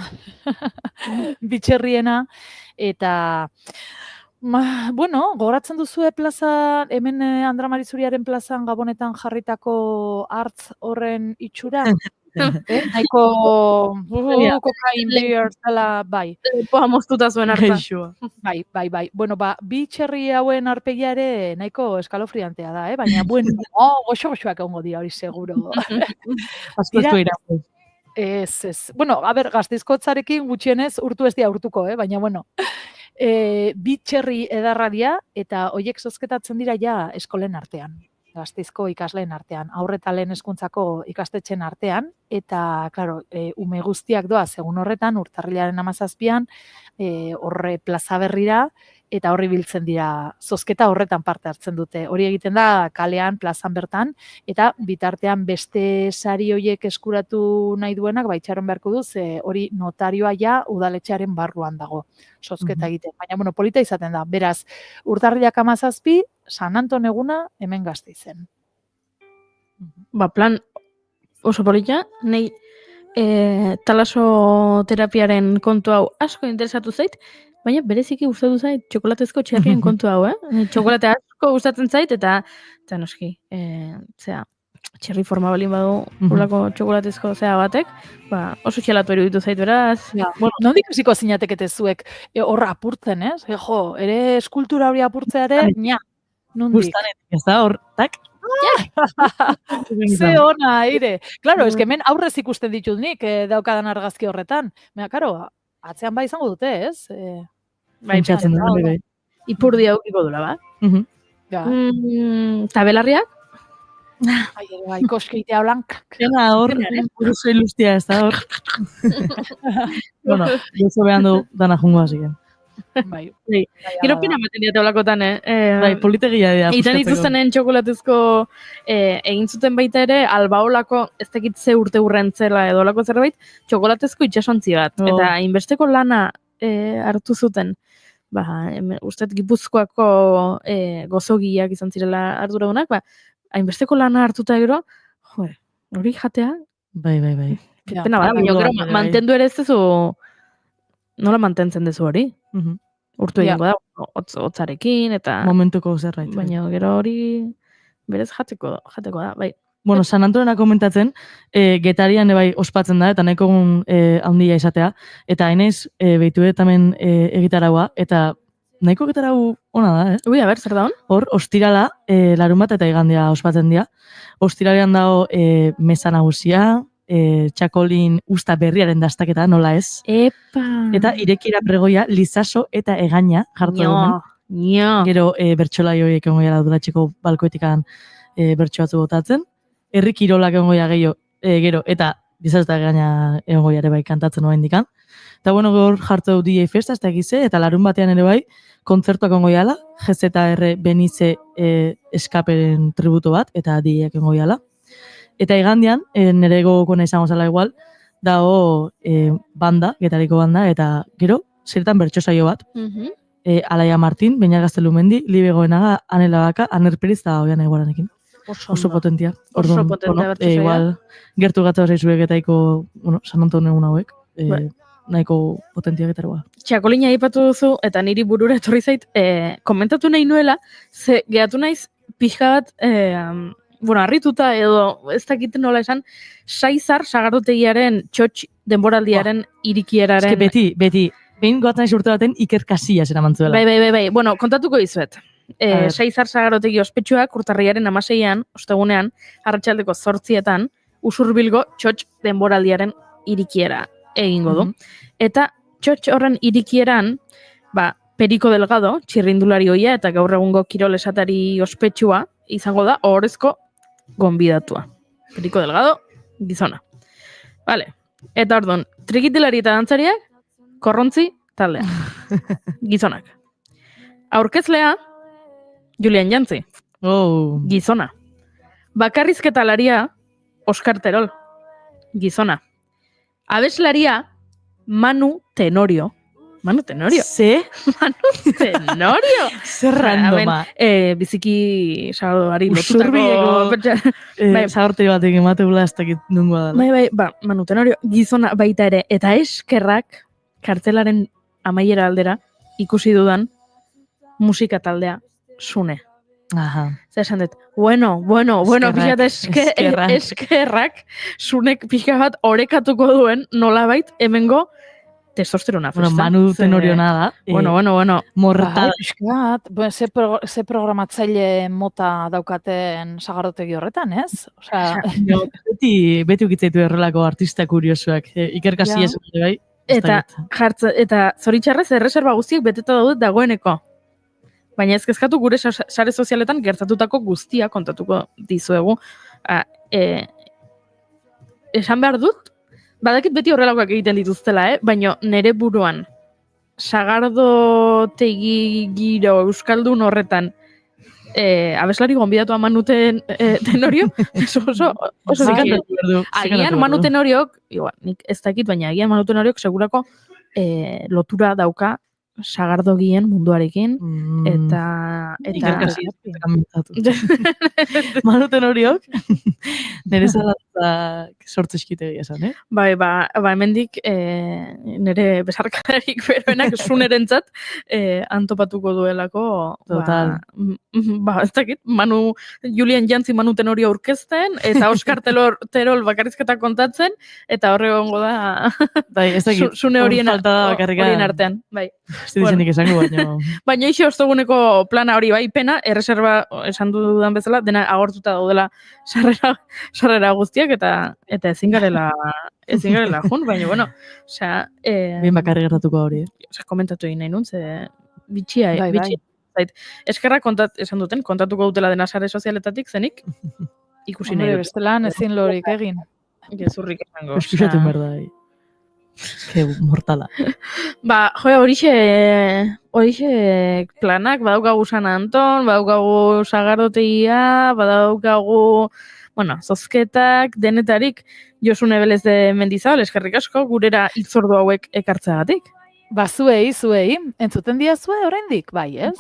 bitxerriena, eta bueno, gogoratzen duzue plaza, hemen Andra Marizuriaren plazan Gabonetan jarritako hartz horren itxura? Nahiko kokain beer zela, bai. Lepoa moztuta zuen hartza. Bai. Bueno, bi txerri hauen arpegia ere nahiko eskalofriantea da, baina, bueno, goxo-goxoak egongo dira, hori seguro. Azkostu ira. Ez. Bueno, a ber, Gasteizkotzarekin gutxienez urtu ez dia urtuko, baina, bueno. Bi txerri edarra dira, eta hoiek zozketatzen dira ja eskolen artean. Gasteizko ikasleen artean, haur eta lehen hezkuntzako ikastetxeen artean, eta, klaro, ume guztiak doa, segun horretan, urtarrilaren 17an, horre plaza berrira, eta horri biltzen dira, zozketa horretan parte hartzen dute. Hori egiten da, kalean, plazan bertan, eta bitartean beste sari horiek eskuratu nahi duenak, itxaron beharko du, ze hori notarioa ja udaletxearen barruan dago, zozketa egiten. Baina, bueno, polita izaten da. Beraz, urtarrilak 17, San Anton eguna hemen Gasteizen. Plan oso polita, nahi talasoterapiaren kontu hau asko interesatu zait, baina bereziki gustatu zait txokolatezko txerrien kontu hau, Txokolate asko gustatzen zait, eta noski, txerri forma balin badu ulako txokolatezko zea batek, oso txelatu eruditu zait, beraz. Nondik hasiko zinatekete zuek horra apurtzen, ez? Ere eskultura hori apurtzea ere, nondik? Gustanetik, ez da, hortak? Ze ona, aire. Claro, eske hemen aurrez ikusten ditut nik daukadan argazki horretan. Baina, karo, atzean bai izango dute, ez? Pentsatzen da, Ipurdi aukiko dula, Eta belarriak? Bai, koskeitea blankak. Eta hor, buruzo ilustia ez da hor. Bueno, gozo behan du dana jungo hasiken. Bai. Gero pina maten diate olakotan, Bai, politegia dira. Eitan dituztenen txokolatezko egin zuten baita ere, albaolako, ez dakit ze urte urrentzela edo olako zerbait, txokolatezko itxasontzi bat. Eta hainbesteko lana hartu zuten, ustet Gipuzkoako gozogiak izan zirela arduradunak, hainbesteko lana hartuta gero, hori jatea? Bai. Pena bada, baina gero mantendu ere ez dezu, nola mantentzen dezu hori? Urtu egingo da, hotzarekin, eta... Momentuko zerbait. Baina gero hori berez jateko da, bai. Bueno, San Antonena komentatzen, Getarian bai ospatzen da, eta nahiko handia izatea, eta hainez, behitu etamen egitaraua, eta nahiko getarau ona da, Ui, a ber, zer da hon? Hor, ostirala, larun bat eta igandia ospatzen dira. Ostiralean dago mesa nagusia, txakolin usta berriaren dastaketa, nola ez? Epa! Eta irekira pregoia, lizaso eta egaina jartu dumen. Gero bertxolai horiek ongoia duratxeko balkoetikan bertxo batzu botatzen. Herri kirolak ongoia gero, eta lizaso eta egaina ongoia ere bai kantatzen noa indikan. Eta bueno, gaur jartu du DJ Festa, ez da egize, eta larun batean ere bai, kontzertuak ongoiala, GZR Benize eskaperen tributo bat, eta DJak ongoiala. Eta igandian, nire gogokona izango zela igual, dago banda, Getariko banda, eta gero, zertan bertso saio bat. Alaia Martin, Beñat Gaztelumendi, Libe Goenaga, Anela Baka, Aner Periz, eta Oian Eguaranekin. Oso potentia. Oso potentia bertso saioa. Igual, gertu gata horreizuek Getaiko, San Anton egun hauek, nahiko potentia Getaroa. Txakolina aipatu duzu, eta niri burura etorri zait, komentatu nahi nuela, ze gehatu naiz pixka bat, harrituta edo ez dakiten nola esan, Saizar sagardotegiaren txotx denboraldiaren irikieraren... Eske beti, behin goatzen ez urte baten ikerkasia zera mantzuela. Bai, bueno, kontatuko izuet. Saizar sagarotegi ospetsuak urtarriaren 16an, ostegunean, arratsaldeko 8etan, Usurbilgo txotx denboraldiaren irikiera egingo du. Eta txotx horren irikieran, Periko Delgado, txirrindulari hoia eta gaur egungo kirol esatari ospetsua, izango da ohorezko gonbidatua. Periko Delgado, gizona. Vale. Eta ordon, trikitilari eta dantzariak, korrontzi taldea. Gizonak. Aurkezlea, Julian Jantzi. Oh. Gizona. Bakarrizketalaria Oskar Terol, gizona. Abeslaria Manu Tenorio. Manu Tenorio. Ze? Manu Tenorio. Zer randoma. Biziki sagardoari lotutako... Usurbieko zagorteri batek emateula ez dakit nungoa dela. Bai, Manu Tenorio gizona baita ere. Eta eskerrak kartelaren amaiera aldera ikusi dudan musika taldea Sune. Aha. Zer esan dut, bueno, eskerrak Sunek pixka bat orekatuko duen nolabait hemengo testosterona festa. Bueno, Manu Tenorio nada. Bueno. Mortal. Ze programatzaile mota daukaten sagardotegi horretan, ez? Osea, beti ukitzaitu errelako artista kuriosuak. Ikerkasi ez bai. Eta zoritxarrez erreserba guztiek beteta daude dagoeneko. Baina ez kezkatu gure sare sozialetan gertatutako guztia kontatuko dizuegu. Esan behar dut, badakit beti horrelakoak egiten dituztela, baina nere buruan sagardotegi giro euskaldun horretan abeslari gonbidatua Manu Tenorio, oso zikantatu. Agian Manu Tenoriok, nik ez dakit, baina agian Manu Tenoriok segurako lotura dauka sagardogien munduarekin, eta... Ikerkasi Manu Tenoriok, nire zalatak sortze eskitegi esan, Bai, hemendik nire besarkadarik beroenak Sunerentzat antopatuko duelako... Total. Ez dakit, Julian Jantzi Manu Tenorio aurkezten, eta Oskar Terol bakarrizketa kontatzen, eta horre gongo da... Bai, ez dakit, Sune horien artean, bai. Ez dizenik esango, baina... Baina iso ostoguneko plana hori bai, pena, erreserba esan dudan bezala, dena agortuta daudela sarrera guztiak, eta ezin garela jun, baina, bueno, osea... Bien bakarri gertatuko hori, komentatu egin nahi nun, ze bitxia. Eskerra esan duten, kontatuko dutela dena sare sozialetatik, zenik, ikusi nahi dut. Bestelan ezin lorik egin. Gezurrik esango. Eskusatu berda, que mortala. Horixe planak, badaukagu San Anton, badaukagu sagardotegia, badaukagu, zozketak, denetarik, Josune Belez de Mendizabal, eskerrik asko, gurera hitzordu hauek ekartzeagatik. Zuei, entzuten diazue oraindik, bai, ez?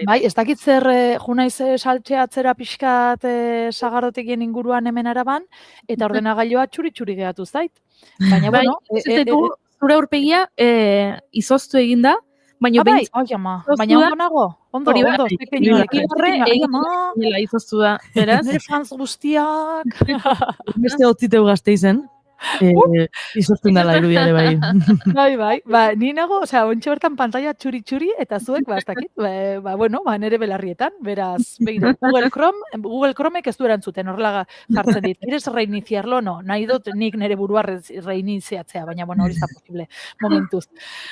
Bai, ez dakit zer junaiz saltxeatzera pixkat sagardotegien inguruan hemen araban, eta ordenagailua txuri-txuri geratu zait. Baina, zure aurpegia izoztu eginda, baina ondo nago. Ondo, izoztu da, beraz? Nire fans guztiak. Beste hotziteu gazte izen. Izoztun dala irudiare bai. Bai, ni nago, ontxe bertan pantalla txuri-txuri, eta zuek, ez dakit, nire belarrietan, beraz, begira, Google Chromek ez du erantzuten, horrela jartzen dit, ¿quieres reiniciarlo? No, nahi dut nik nire burua reiniziatzea, baina, hori ez da posible, momentuz.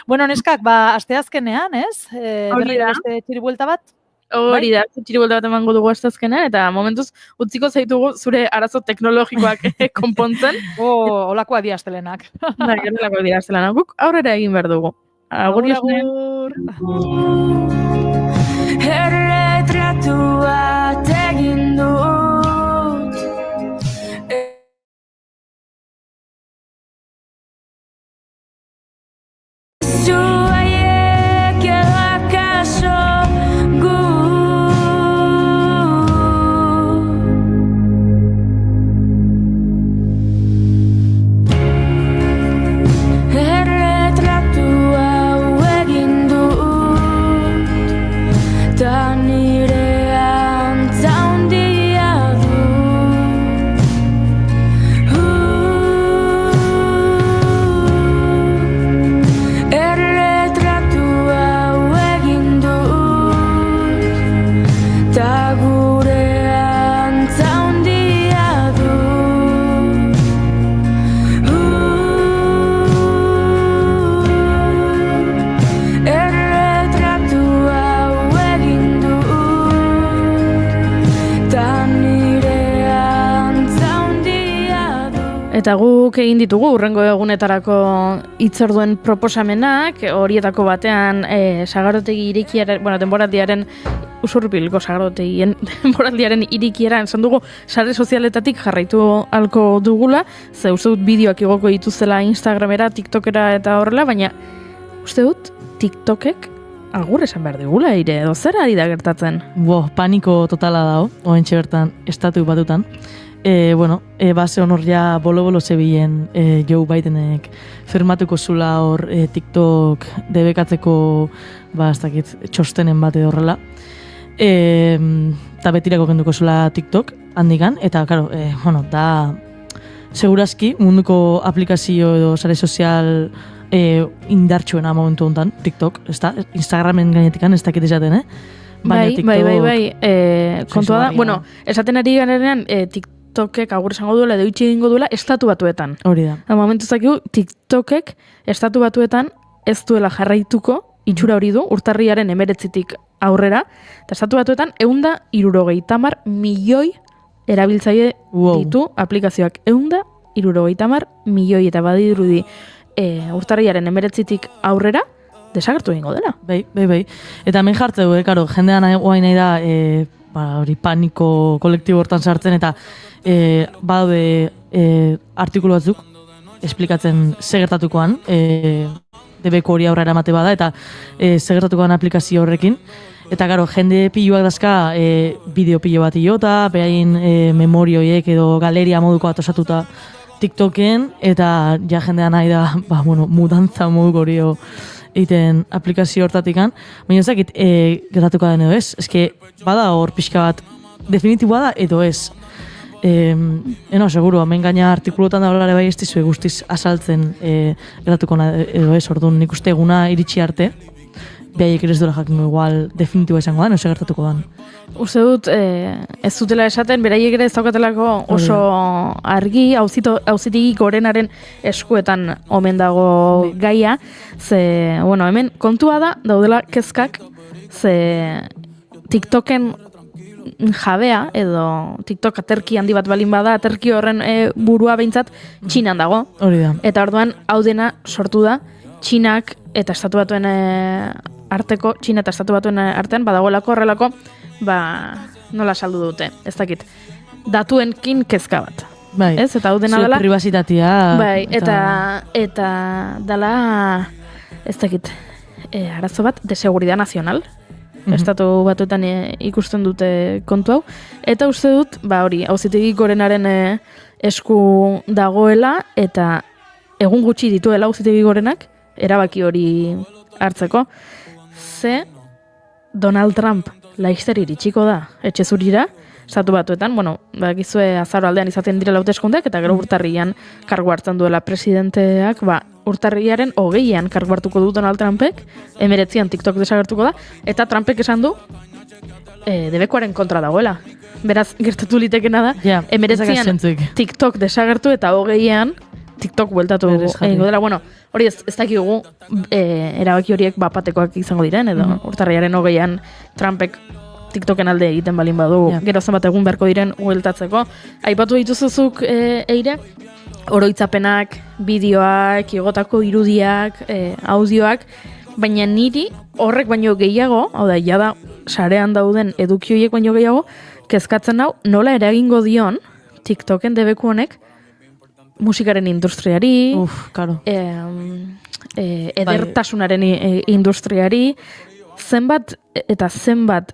Neskak, asteazkenean, ez? Berri beste txiribuelta bat? Hori da, txiribuelta bat emango dugu asteazkenean, eta momentuz utziko zaitugu zure arazo teknologikoak konpontzen. Olakoa diaztelenak. Olakoa diaztelenak. Guk aurrera egin behar dugu. Agur. Erretratu bat egin dut Zuaiek elakaso Eta guk egin ditugu hurrengo egunetarako hitzorduen proposamenak, horietako batean sagarotegi irekiaren, denboraldiaren usurbilgo sagardotegien denboraldiaren irikiera, esan dugu sare sozialetatik jarraitu halko dugula, ze uste dut bideoak igoko dituzela Instagramera, TikTokera eta horrela, baina uste dut TikTokek agur esan behar digula edo zer ari da gertatzen? Paniko totala dago, oentxe bertan, estatu batutan. Base honor ja bolo-bolo zebilen Joe Bidenek firmatuko zula hor TikTok debekatzeko ez dakit, txostenen bat edo horrela. Eta betirako kenduko zula TikTok handikan, eta, karo, da segurazki munduko aplikazio edo sare sozial indartsuena momentu honetan, TikTok, Instagramen gainetikan, ez dakit izaten, Bai. Kontua da, bueno, esaten ari garenean TikTokek agur esango duela edo itxi egingo duela estatu batuetan. Hori da. Momentu zakigu, TikTokek estatu batuetan ez duela jarraituko, itxura hori du, urtarriaren 19tik aurrera, eta estatu batuetan 170 milioi erabiltzaile ditu aplikazioak. 170 milioi eta badirudi urtarriaren 19tik aurrera, desagertu egingo dela. Bai. Eta hemen jartze du, jendean guain nahi da, hori paniko kolektibo hortan sartzen, eta badaude artikulu batzuk esplikatzen segertatukoan, debeko hori aurrera emate bada, eta segertatukoan aplikazio horrekin. Eta, jende piloak dazka bideo pilo bat iota, behain memorioiek edo galeria moduko bat osatuta TikToken, eta ja jendean nahi da, mudantza moduko hori egiten aplikazio hortatikan, baina ezakit gertatuko den edo ez. Eske, bada hor pixka bat definitiboa da edo ez. Seguro, hemen gaina artikuluetan da bai ez dizue guztiz azaltzen gertatuko edo ez, orduan nik uste eguna iritsi arte, behaiek ere ez dola jakingo igual definitiboa izango da, ose gertatuko dan. Uste dut, ez dutela esaten, beraiek ere ez daukatelako oso argi, auzitegi gorenaren eskuetan omen dago gaia, ze, hemen kontua da, daudela kezkak, ze TikToken jabea, edo TikTok aterki handi bat balin bada, aterki horren burua behintzat Txinan dago. Hori da. Eta orduan, hau dena sortu da, Txinak eta estatu batuen arteko, Txina eta estatu batuen artean, badagoelako horrelako, nola saldu dute, ez dakit, datuenkin kezka bat. Bai, ez? Eta hau dena dela... Zure pribazitatea... Bai, eta dela, ez dakit, arazo bat, de seguridad nazional, estatu batuetan ikusten dute kontu hau. Eta uste dut, hori, auzitegi gorenaren esku dagoela, eta egun gutxi dituela auzitegi gorenak, erabaki hori hartzeko. Ze Donald Trump laizzer iritsiko da etxe zurira, estatu batuetan, bakizue azaro aldean izaten direla hauteskundeak, eta gero urtarrian kargu hartzen duela presidenteak, urtarriaren 20an kargu hartuko du Donald Trumpek, 19an TikTok desagertuko da, eta Trumpek esan du debekoaren kontra dagoela. Beraz, gertatu litekena da, 19an TikTok desagertu eta 20an TikTok bueltatu egingo dela. Hori ez dakigu erabaki horiek bapatekoak izango diren, edo urtarriaren 20an Trumpek TikToken alde egiten balin badu, gero zenbat egun beharko diren bueltatzeko. Aipatu dituzuzuk eire, oroitzapenak, bideoak, igotako irudiak, audioak, baina niri horrek baino gehiago, hau da, jada sarean dauden edukioiek baino gehiago, kezkatzen hau nola eragingo dion TikToken debeku honek musikaren industriari, edertasunaren industriari, zenbat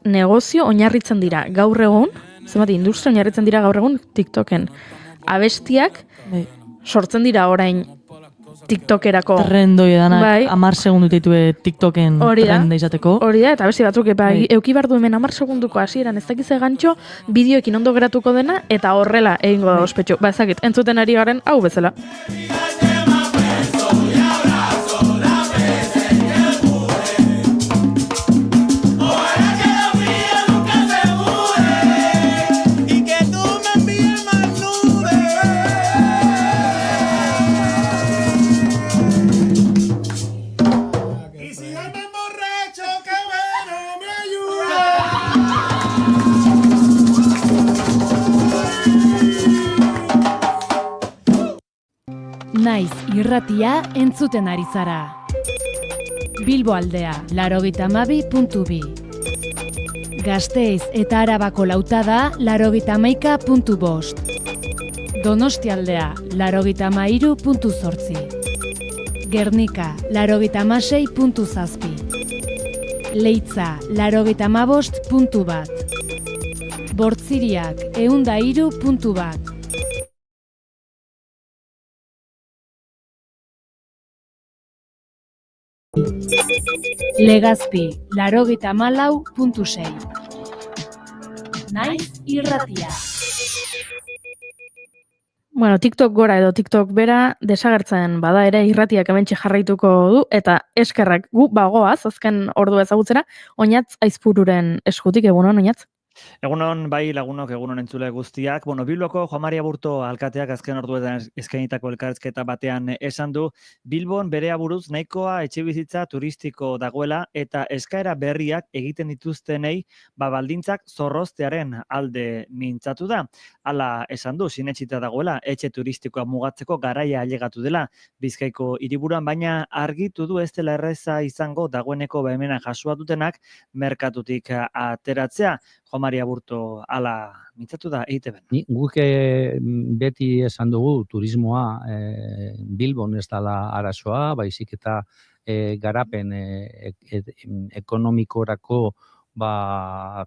negozio oinarritzen dira gaur egun, zenbat industria oinarritzen dira gaur egun TikToken. Abestiak sortzen dira orain TikTokerako. Trendo edanak, 10 segundu ditue TikToken trenda izateko. Hori da, eta abesti batzuk euki bardu hemen 10 segunduko hasieran ez dakize gantxo, bideoekin ondo geratuko dena, eta horrela egingo da ospetxo. Ezakit, entzuten ari garen hau bezala. Naiz irratia entzuten ari zara. Bilbo aldea, 92.2. Gasteiz eta Arabako lautada 81.5. Donostialdea 83.8. Gernika 86.7. Leitza 85.1. Bortziriak 103.1. Legazpi 84.6. Naiz irratia. Bueno, TikTok gora edo TikTok bera desagertzen bada ere irratiak hementxe jarraituko du eta eskerrak gu bagoaz azken ordua ezagutzera Oñatz Aizpururen eskutik. Egunon, Oñatz? Egunon, bai lagunok, egunon entzule guztiak. Bueno, Bilboko Juan Maria Aburto alkateak azken orduetan eskainitako elkarrizketa batean esan du, Bilbon bere aburuz nahikoa etxebizitza turistiko dagoela eta eskaera berriak egiten dituztenei baldintzak zorroztearen alde mintzatu da. Hala esan du, sinetsita dagoela, etxe turistikoa mugatzeko garaia ailegatu dela Bizkaiko hiriburuan, baina argitu du ez dela erreza izango dagoeneko baimena jasua dutenak merkatutik ateratzea. Juan Maria Aburto hala mintzatu da EITB-en. Guk beti esan dugu turismoa Bilbon ez dela arazoa, baizik eta garapen ekonomikorako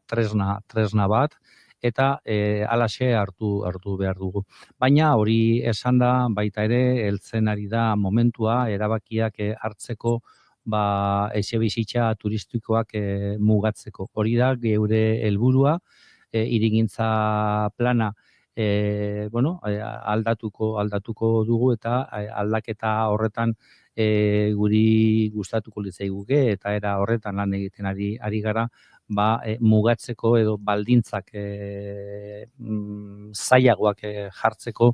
tresna bat, eta halaxe hartu behar dugu. Baina hori esan da baita ere heltzen ari da momentua erabakiak hartzeko etxebizitza turistikoak mugatzeko. Hori da geure helburua, hirigintza plana aldatuko dugu eta aldaketa horretan guri gustatuko litzaiguke eta era horretan lan egiten ari gara, mugatzeko edo baldintzak zailagoak jartzeko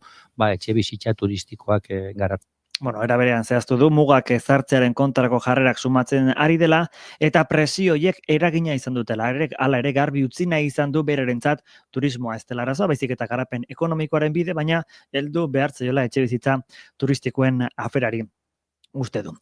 etxebizitza turistikoak garatzen. Bueno, era berean zehaztu du, mugak ezartzearen kontrako jarrerak sumatzen ari dela, eta presio horiek eragina izan dutela. Hala ere garbi utzi nahi izan du bererentzat turismoa ez dela arazoa, baizik eta garapen ekonomikoaren bide, baina heldu behartzaiola etxebizitza turistikoen aferari. Uste du.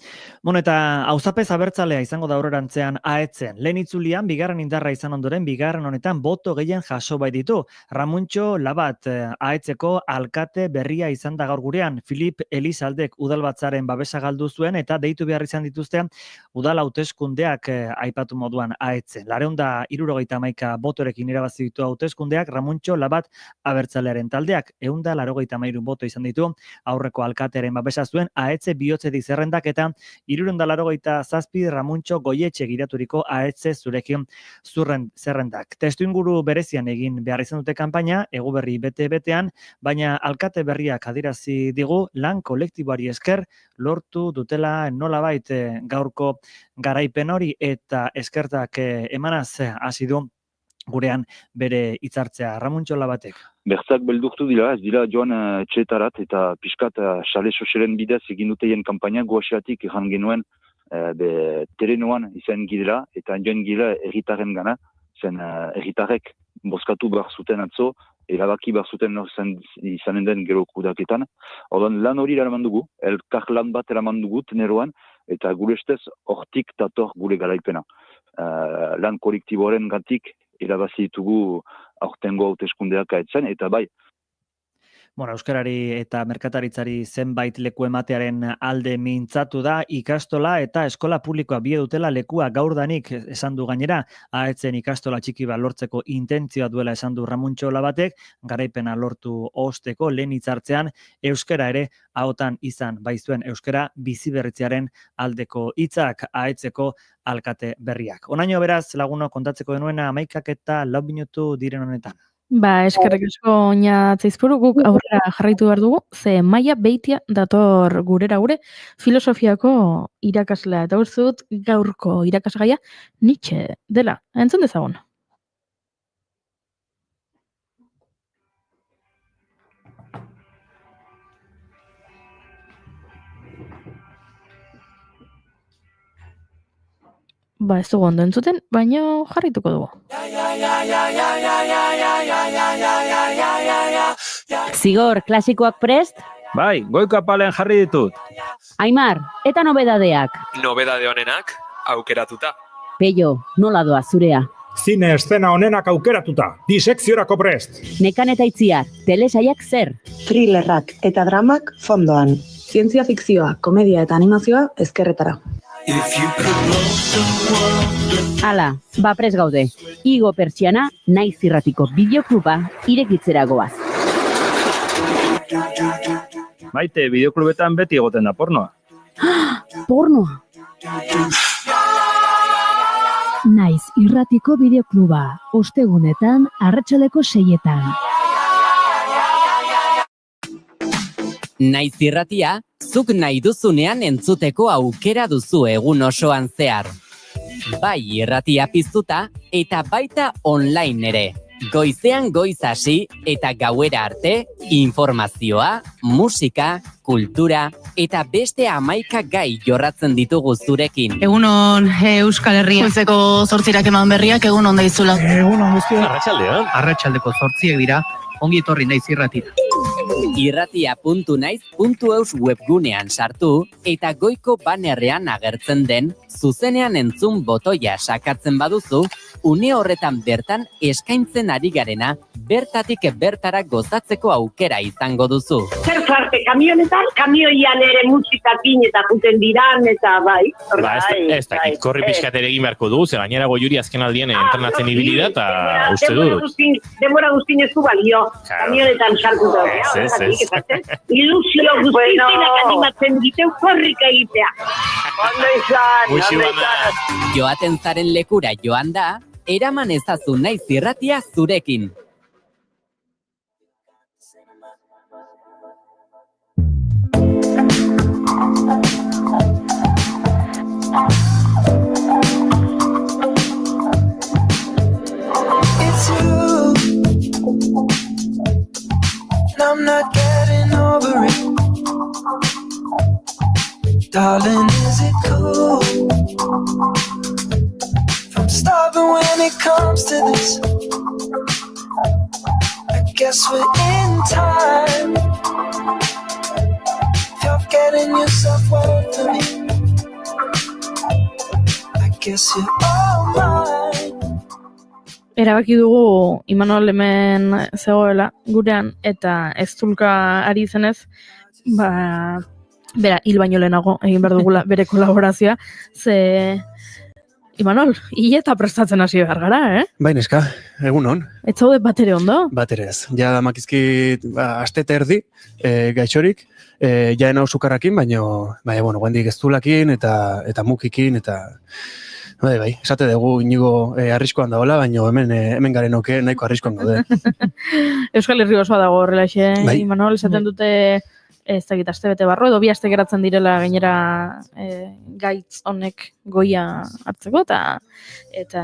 Bueno, eta auzapez abertzalea izango da aurrerantzean Aetzen. Lehen itzulian, bigarren indarra izan ondoren, bigarren honetan boto gehien jaso baititu. Ramuntxo Labat Aetzeko alkate berria izan da gaur gurean. Filip Elizaldek udalbatzaren babesa galdu zuen eta deitu behar izan dituztean udal hauteskundeak aipatu moduan Aetzen. 271 botorekin irabazi ditu hauteskundeak Ramuntxo Labat abertzalearen taldeak. 193 boto izan ditu aurreko alkatearen babesa zuen Aetze bihotze dizerrendak eta 387 Ramuntxo Goietxe giraturiko Aetze zurekin zerrendak. Testuinguru berezian egin behar izan dute kanpaina, eguberri bete-betean, baina alkate berriak adirazi digu lan kolektiboari esker lortu dutela nolabait gaurko garaipen hori eta eskertak emanaz hasi du gurean bere hitzartzea. Ramuntxo Labatek. Bertzak beldurtu dira, ez dira joan txetarat eta pixkat sale sozialen bidez egin duteien kanpaina goaxeatik egan genuen terenoan izan gidela eta joan gila erritaren gana, zen erritarek bozkatu behar zuten atzo, erabaki behar zuten izanen den gero kudaketan. Ordan lan hori eraman dugu, elkar lan bat eraman dugu teneroan, eta gure estez hortik dator gure garaipena. Lan kolektiboaren gatik irabazi ditugu aurtengo hauteskundeak Aetzen, eta bai. Bueno, euskarari eta merkataritzari zenbait leku ematearen alde mintzatu da, ikastola eta eskola publikoa bie dutela lekua gaurdanik esan du gainera, Aetzen ikastola txiki bat lortzeko intentzioa duela esan du Ramuntxo Labatek, garaipena lortu osteko lehen hitzartzean euskara ere ahotan izan baizuen euskara biziberritzearen aldeko hitzak Aetzeko alkate berriak. Onaino beraz laguno kontatzeko denuena 11:04 minutu diren honetan. Eskerrik asko Oñatz Aizpuru, guk aurrera jarraitu behar dugu, ze Maia Beitia dator gurera gure filosofiako irakaslea, eta urzut gaurko irakasgaia Nietzsche dela. Entzun dezagun. Ez dugu ondo entzuten, baina jarrituko dugu. Zigor, klasikoak prest? Bai, goiko apalean jarri ditut. Aimar, eta nobedadeak? Nobedade honenak, aukeratuta. Peio, nola doa zurea? Zine eszena onenak aukeratuta, disekziorako prest. Nekan eta Itziar, telesaiak zer? Thrillerrak eta dramak fondoan. Zientzia fikzioa, komedia eta animazioa ezkerretara. Hala, prest gaude. Igo Pertsiana, Naiz Irratiko bideokluba irekitzera goaz. Maite, bideoklubetan beti egoten da pornoa. Pornoa? Naiz Irratiko bideokluba, ostegunetan arratsaldeko 6etan. Naiz Irratia, zuk nahi duzunean entzuteko aukera duzu egun osoan zehar. Bai irratia piztuta eta baita online ere. Goizean goiz hasi eta gauera arte, informazioa, musika, kultura eta beste 11 gai jorratzen ditugu zurekin. Egunon Euskal Herria. Goizeko 8 eman berriak egunon daizula. Egunon guztia. Arratsaldean. Arratsaldeko 8 dira. Ongi etorri Naiz Irratira. Irratia.naiz.eus webgunean sartu eta goiko banerrean agertzen den zuzenean entzun botoia sakatzen baduzu, une horretan bertan eskaintzen ari garena bertatik bertara gozatzeko aukera izango duzu. Zer zarte, kamionetan, kamioian ere musikakin eta juten diran eta bai. Ez dakit, korri pixkat ere egin beharko dugu, ze gainera Goiuri azken aldien entrenatzen ibili da, eta uste dut. Demora guztin ez du balio, kamionetan sartu da. Ilusio guztiak animatzen diteu korrika egitea. Ondo izan, Joaten zaren lekura joan da, eraman ezazu Naiz Irratia zurekin. It's you. I'm not getting over it. Darling, is it cool? From stopping when it comes to this. I guess we're in time. You're getting yourself well for me. I guess you're all mine. Erabaki dugu Imanol hemen zegoela gurean eta ez tulka ari zenez, bera hil baino lehenago egin behar dugula bere kolaborazioa, ze Imanol, eta prestatzen hasi behar gara, Bai, neska, egunon. Ez zaude bat ere ondo? Bat ere ez. Ja damakizkit aste eta erdi gaixorik, ja enau sukarrakin, baina, bueno, guendik ez tulakin eta mukikin, eta bai, esate dugu inigo arriskoan dagoela, baina hemen garen oke nahiko arriskoan gaude. Euskal Herri osoa dago horrelaxe, bai. Imanol, esaten dute ez dakit aste bete barro, edo 2 aste geratzen direla gainera gaitz honek goia hartzeko, eta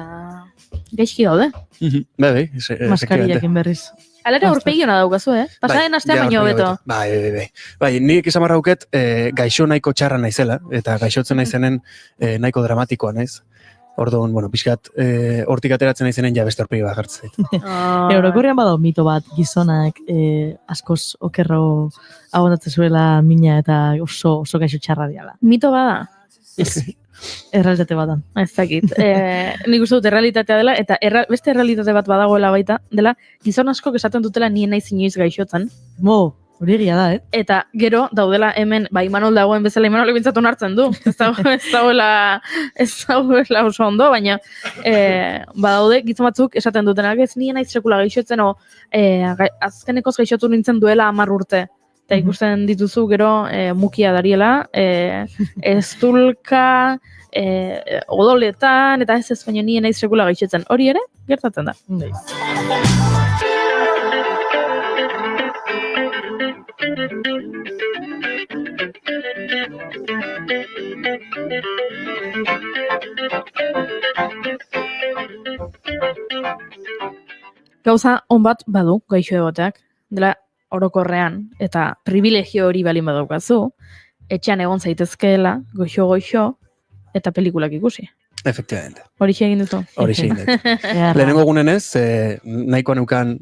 gaizki daude. Bai, maskarillakin berriz. Alere aurpegi hona daukazu, Pasaren astean baino beto. Bai, nik izan barrauket gaixo nahiko txarra naizela, eta gaixotzen naizenen nahiko dramatikoa naiz. Orduan, bueno, pixkat hortik ateratzen naizenen ja beste aurpegi bat jartzen zait. Eurokorrean badao mito bat gizonak askoz okerro agondatzen zuela mina eta oso gaixo txarra diala. Mito bada? Errealitate bat da. Ez dakit. Nik uste dut errealitatea dela, eta beste errealitate bat badagoela baita, dela gizon askok esaten dutela nien naiz inoiz gaixotzen. Hori egia da, Eta gero daudela hemen, Imanol dagoen bezala, Imanol bintzatu hartzen du. Ez dagoela oso ondo, baina badaude gizon batzuk esaten dutenak, ez nien naiz sekula gaixotzen, azkenekoz gaixotu nintzen duela 10 urte. Eta ikusten dituzu gero mukia dariela, eztulka, odoletan, eta ez baina nien naiz sekula gaixotzen. Hori ere, gertatzen da. Gauza on bat badu gaixo egoteak, dela orokorrean, eta privilegio hori balin badaukazu, etxean egon zaitezkeela, goixo, eta pelikulak ikusi. Efectivamente. Horixe egin duzu? Horixe egin dut. Lehenengo egunenez, nahikoa neukan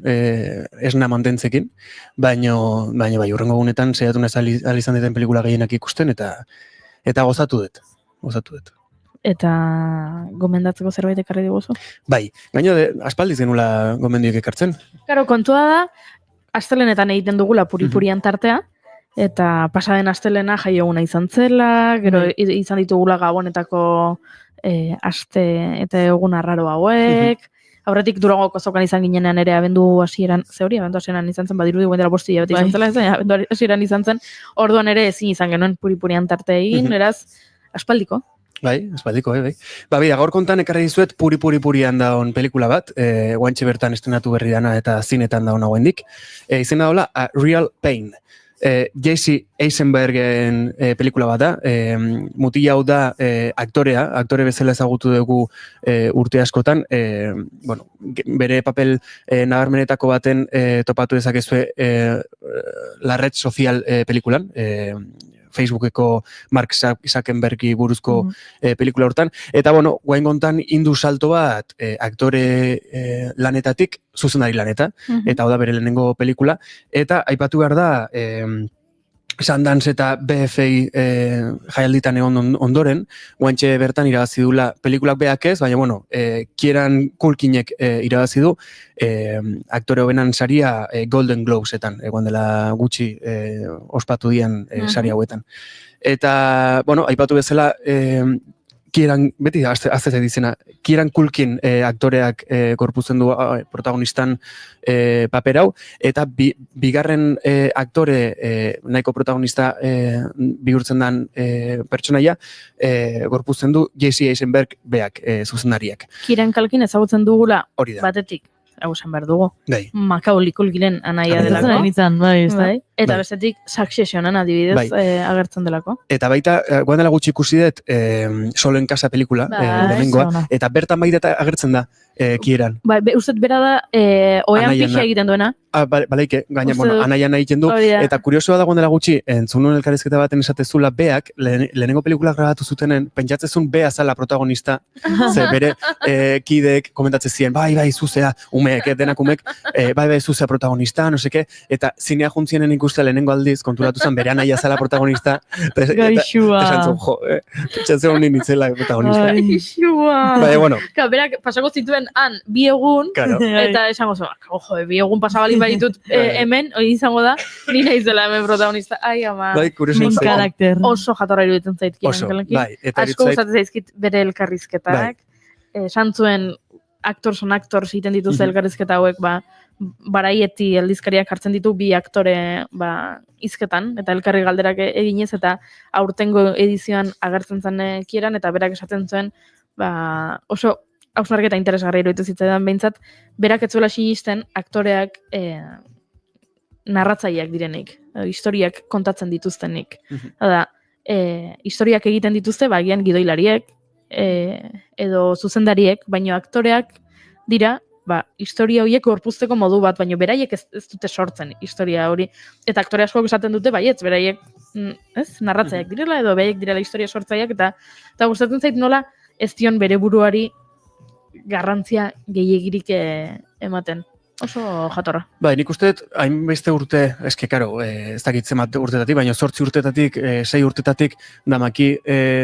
esna mantentzekin, baina bai, urrengo egunetan saiatu nez izan dieten pelikula gehienak ikusten, eta gozatu dut. eta gomendatzeko zerbait ekarri diguzu. Bai, gaino aspaldiz genula gomendioek ekartzen. Karo, kontua da, astelenetan egiten dugula puri-purian tartea, eta pasaden astelena jaioguna izan zela, gero izan ditugula gabonetako aste eta egun arraro hauek, aurretik Durangoko azokan izan ginenean ere abendu hasieran, abendu hasieran izan zen, badiru diguen dela 5 hilabete izan zela, abendu hasieran izan zen, orduan ere ezin izan genuen puri-purian tarte egin, eraz, aspaldiko. Bai, aspaldiko, bai. Ba, bida, gaur kontan ekarri dizuet puri-purian daun pelikula bat, guantxe bertan estrenatu berri dana eta zinetan daun hauendik. Izena daula, A Real Pain. Jesse Eisenbergen pelikula bat da, mutila hau da aktore bezala ezagutu dugu urte askotan, bere papel nabarmenetako baten topatu dezakezue La Red Social pelikulan, Facebookeko Mark Zuckerbergi buruzko pelikula hortan. Eta, guain gontan indu salto bat aktore lanetatik zuzendari laneta, eta hau da bere lehenengo pelikula. Eta aipatu behar da, Sundance eta BFI jaialditan egon ondoren, guantxe bertan irabazi dula pelikulak beak ez, baina, Kieran Culkinek irabazi du aktore hobenan saria Golden Globesetan, egon dela gutxi ospatu dian sari hauetan. Eta, aipatu bezala, beti azte dizena, Kieran Culkin aktoreak korpuzen du protagonistan paper hau, eta bigarren aktore nahiko protagonista bihurtzen den pertsonaia korpuzen du Jesse Eisenberg beak zuzendariak. Kieran Culkin ezagutzen dugula batetik, hau esan behar dugu, Macaulay Culkinen anaia delako. Eta bestetik Successionen adibidez agertzen delako. Eta baita, guan dela gutxi ikusi dut Solo en Casa pelikula, lehenengoa, eta bertan baita agertzen da Kieran. Uztet bera da, oean pixa egiten duena. Balaike, gaina, anaian egiten du, eta kuriosoa da guan dela gutxi, entzunun elkarrizketa baten esatezula beak, lehenengo pelikula grabatu zutenen, pentsatzezun bea zala protagonista, ze bere kideek komentatzen ziren, bai, zuzea, umeek, denak umeek, bai, zuzea protagonista, no seke, eta zinea juntzienen ikuste lehenengo aldiz, konturatu zen bere anaia zala protagonista, Gaixua. Esan zuen, pentsatzen honin nitzela protagonista. Gaixua. Berak, pasako zituen han, bi egun, eta esango zuen, bi egun pasabalin baditut hemen, hori izango da, ni naizela hemen protagonista. Ai, ama. Min karakter. Oso jatorra iruditzen zait Kieran Culkin. Asko gustatzen zaizkit bere elkarrizketak. Santzuen actors on actors egiten dituzte elkarrizketa hauek, baraieti aldizkariak hartzen ditu bi aktore hizketan, eta elkarri galderak eginez, eta aurtengo edizioan agertzen zen Kieran, eta berak esaten zuen, oso hausnarketa interesgarri iruditu zitzaidan behintzat, berak ez zuela sinisten aktoreak narratzaileak direnik, historiak kontatzen dituztenik. Historiak egiten dituzte, bagian gidoilariek, edo zuzendariek, baino aktoreak dira, historia horiek gorpuzteko modu bat, baino beraiek ez dute sortzen historia hori. Eta aktore askoak esaten dute, baietz, beraiek narratzaileak direla, edo beraiek direla historia sortzaileak, eta gustatzen zait nola ez dion bere buruari garrantzia gehiegirik ematen. Oso jatorra. Nik uste, hainbeste urte, eske, karo, ez dakitzen bat urtetatik, baina 8 urtetatik, 6 urtetatik, damaki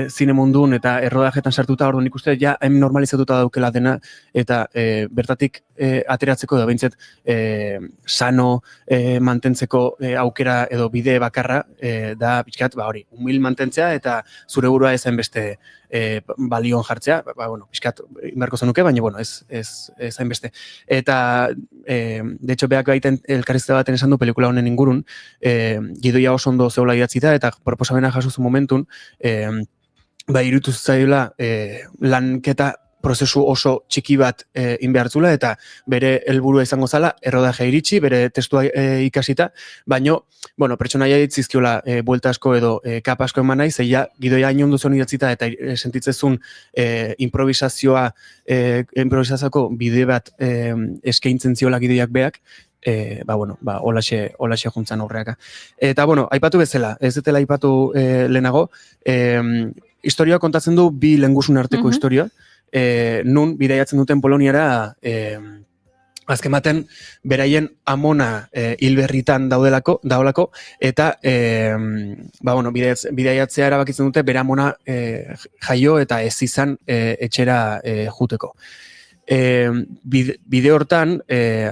zine mundun eta errodajetan sartuta, orduan nik uste, ja, hain normalizatuta daukela dena, eta bertatik ateratzeko da, behintzet, sano mantentzeko aukera edo bide bakarra, da, pixkat, hori, humil mantentzea, eta zure burua ezen beste balion jartzea, pixkat, inberko zenuke, baina, ez hainbeste. Eta, de hecho, beak baiten elkarrizketa baten esan du pelikula honen ingurun, gidoia oso ondo zeola idatzita, eta proposamena jaso zu momentun, iruditu zaiola lanketa prozesu oso txiki bat inbehartzula, eta bere helburua izango zala, errodaje iritsi, bere testua ikasita, baino, pertsonaia ditzizkiola buelta asko edo kapa asko eman nahi, zeia gidoia hain ondo zuen idatzita, eta sentitzezun improvisazioko bide bat eskaintzen ziola gidoiak beak, holaxe juntzan aurreaka. Eta, aipatu bezala, ez dutela aipatu lehenago, historia kontatzen du bi lengusun arteko historia, nun bidaiatzen duten Poloniara azken baten, beraien amona hilberritan daolako, eta bidaiatzea erabakitzen dute, bere amona jaio eta ez izan etxera juteko. Bide hortan,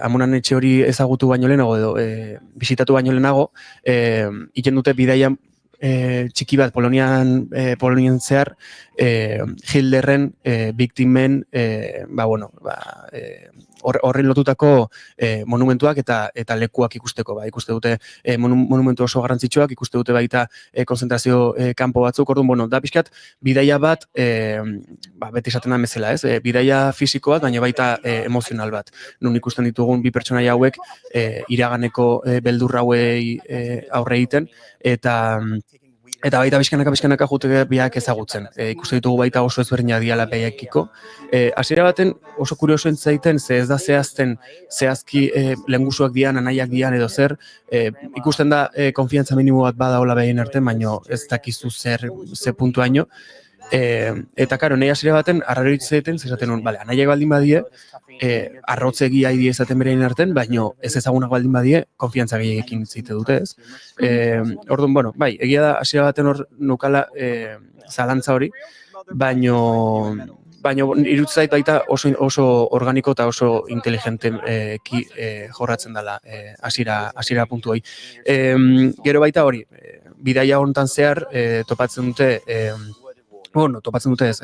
amonan etxe hori ezagutu baino lehenago edo bisitatu baino lehenago, iken dute bidaia txiki bat Polonian zehar, Hitlerren biktimen horren lotutako monumentuak eta lekuak ikusteko. Ikuste dute monumentu oso garrantzitsuak, ikuste dute baita konzentrazio kanpo batzuk, orduan, da pixkat, bidaia bat, beti esaten da bezala, ez? Bidaia fisiko bat, baina baita emozional bat. Nun ikusten ditugun bi pertsonaia hauek iraganeko beldur hauei aurre egiten, eta baita bizkanaka juteke biak ezagutzen. Ikuste ditugu baita oso ezberdina diala biakiko. Hasiera baten oso kurioso entzaiten, ze ez da zehazki lehengusuak dian, anaiak dian edo zer, ikusten da konfiantza minimo bat badaola behien artean, baino ez dakizu ze puntuaino. Eta karo, nahi hasiera baten, arraro hitzaten, zezaten hon, anaiak baldin badie, arrotzegi haidi ezaten berein arten, baino ez ezagunak baldin badie, konfiantza gehiekin zite dute, ez? Orduan, egia da, hasiera baten hor nukala zalantza hori, baino irutzait baita oso organiko eta oso inteligente jorratzen dela hasiera puntu hori. Gero baita hori, bidaia hontan zehar topatzen dute ez,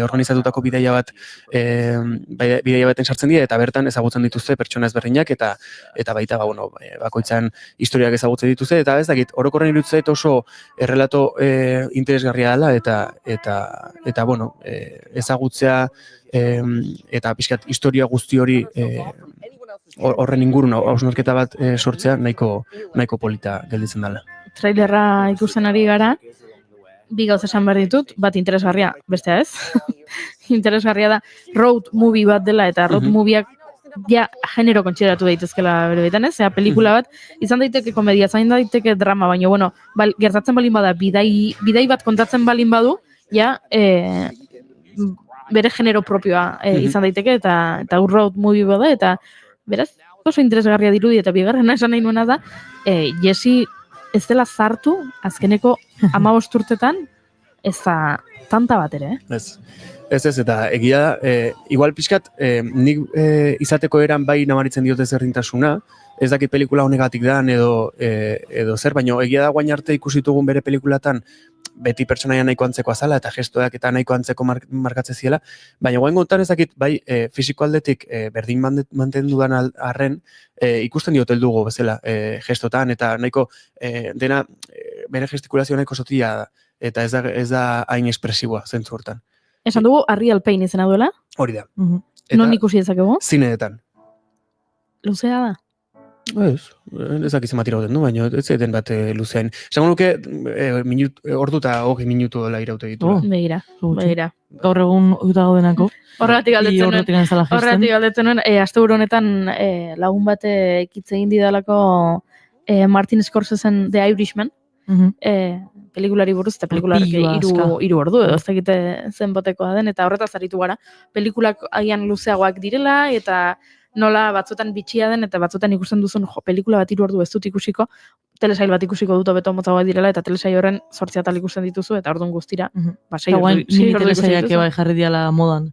organizatutako bidaia baten sartzen dira, eta bertan ezagutzen dituzte pertsona ezberdinak, eta baita, bakoitzan historiak ezagutzen dituzte, eta ez dakit, orokorren irutzait oso errelato interesgarria dela, eta ezagutzea, eta pixkat historia guzti hori horren ingurun hausnarketa bat sortzea nahiko polita gelditzen dela. Trailerra ikusten ari gara, bi gauza esan behar ditut, bat interesgarria, bestea ez. Interesgarria da road movie bat dela, eta road movieak ja genero kontsideratu daitezkela bere betan, ez? Pelikula bat, izan daiteke komedia, zain daiteke drama, baina, gertatzen balin bada, bidai bat kontatzen balin badu, ja, bere genero propioa izan daiteke, eta road movie bada, eta beraz, oso interesgarria dirudi, eta bigarrena esan nahi nuena da, Jesse ez dela zartu, azkeneko 15 urtetan, ez da tanta bat ere, Ez, eta egia, igual pixkat, nik izateko eran bai namaritzen diote zerrintasuna, ez dakit pelikula honegatik dan edo zer, baina egia da guain arte ikusitugun bere pelikulatan, beti pertsonaia nahiko antzeko azala, eta gestoak eta nahiko antzeko markatze ziela, baina guain gontan ez dakit, bai, fisiko aldetik berdin mantendu dan arren, ikusten diotel dugu bezala gestotan, eta nahiko dena bere gestikulazio nahiko sotila da, eta ez da hain espresiboa zentzu hortan. Esan dugu, Unreal Pain izena duela? Hori da. Non ikusi dezakegu? Zineetan. Luzea da? Ez dakiz matira goten du, baina ez zaiten bat luzean. Esango nuke, ordu eta 20 minutu dela iraute ditu. Begira. Gaur egun utago denako. Horregatik galdetzen nuen, asteburu honetan lagun batek hitz egin didalako Martin Scorsesen The Irishman, pelikulari buruz, eta pelikularek 3 ordu, edo ez dakite zenbotekoa den, eta horretaz aritu gara. Pelikulak agian luzeagoak direla, eta nola batzutan bitxia den, eta batzutan ikusten duzun, pelikula bat 3 ordu ez dut ikusiko, telesail bat ikusiko dut beto motzagoa direla, eta telesail horren 8 atal ikusten dituzu, eta orduan guztira. Eta guain, mini telesailak bai jarri diala modan.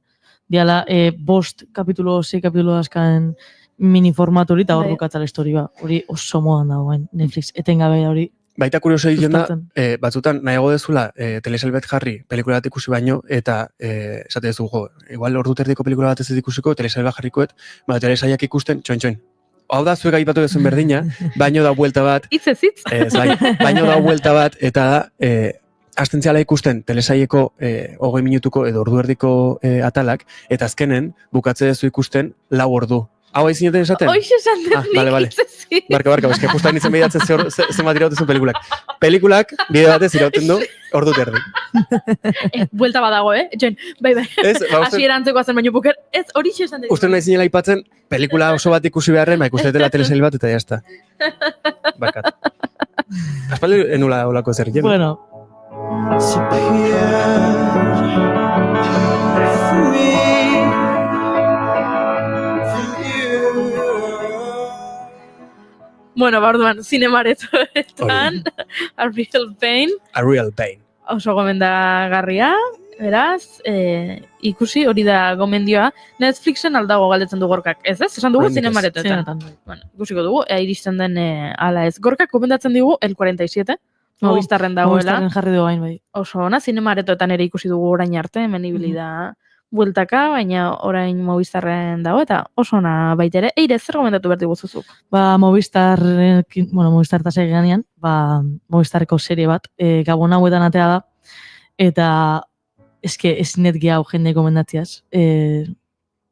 Diala 5 kapitulo, 6 kapitulo azkaen mini formatu hori, eta hor bukatzala historia. Hori oso modan da, guain, Netflix, etengabe hori. Baita kurioso egiten da, batzutan nahiago dezula telesail bat jarri pelikula bat ikusi baino, eta esate dezu, igual ordu terdiko pelikula bat ez ikusiko, telesail bat jarrikoet, telesailak ikusten, txoin. Hau da, zuek aipatu dezun berdina, baino da buelta bat. Itz. Baino da buelta bat, eta da, astentziala ikusten telesaileko 20 minutuko edo ordu erdiko atalak, eta azkenen bukatze dezu ikusten 4 ordu. Hau hain zineten esaten? Hoxe esan dut nik itzezi. Barka, eske justan nintzen behidatzen zenbat irautezun pelikulak. Pelikulak, bide batez irauten du, ordu terdi. Buelta badago, Jen, bai. Asi erantzeko azen baino buker, ez hori esan dut. Uste nahi zinela ipatzen, pelikula oso bat ikusi beharren, ikustela telesail bat eta jazta. Barkat. Aspaldi enula olako zer, Jen? Bueno. Bueno, barduan, zinemaretoetan, A Real Pain, A Real Pain. oso gomendagarria, beraz, ikusi hori da gomendioa. Netflixen aldago galdetzen du Gorkak, ez? Esan dugu zinemaretoetan. Bueno, ikusiko dugu, iristen den ala ez. Gorkak gomendatzen digu El 47, Movistarren dagoela. Movistarren jarri du gain, bai. Oso ona, zinemaretoetan ere ikusi dugu orain arte, hemen ibili da bueltaka, baina orain Movistarren dago, eta oso ona baitere. Eire, zer gomendatu behar diguzuzuk? Movistar tasai ganean, Movistarreko serie bat, Gabon hauetan atea da, eta eske ez net gehiago jende gomendatziaz.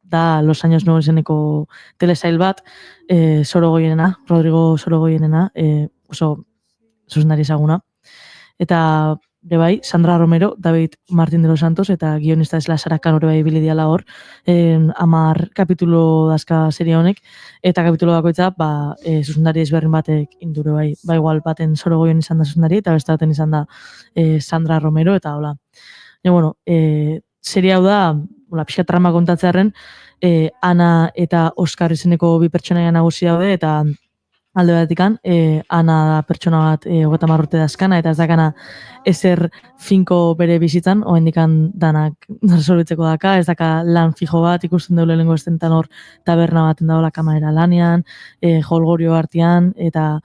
Da Los Años Noveseneko telesail bat, Rodrigo Sorogoyenena, oso zuzendari ezaguna. Eta bai, Sandra Romero, David Martín de los Santos, eta guionista esla Sara Khan bai ibili diala hor, 10 kapitulo dazka serie honek, eta kapitulo bakoitza, zuzendari ezberrin batek indure bai. Igual baten Sorogoyen izan da zuzendari, eta beste baten izan da Sandra Romero, eta hola. Bueno, serie hau da, pixka trama kontatzearen, Ana eta Oskar izeneko bi pertsonaia nagusi daude, eta alde batetikan, Ana da pertsona bat 30 urte dazkana, eta ez dakana ezer finko bere bizitzan, oendikan danak resolbitzeko daka, ez daka lan fijo bat, ikusten dugu lehenengo estentan hor taberna baten dagoela kamarera lanean, jolgorio artean, eta,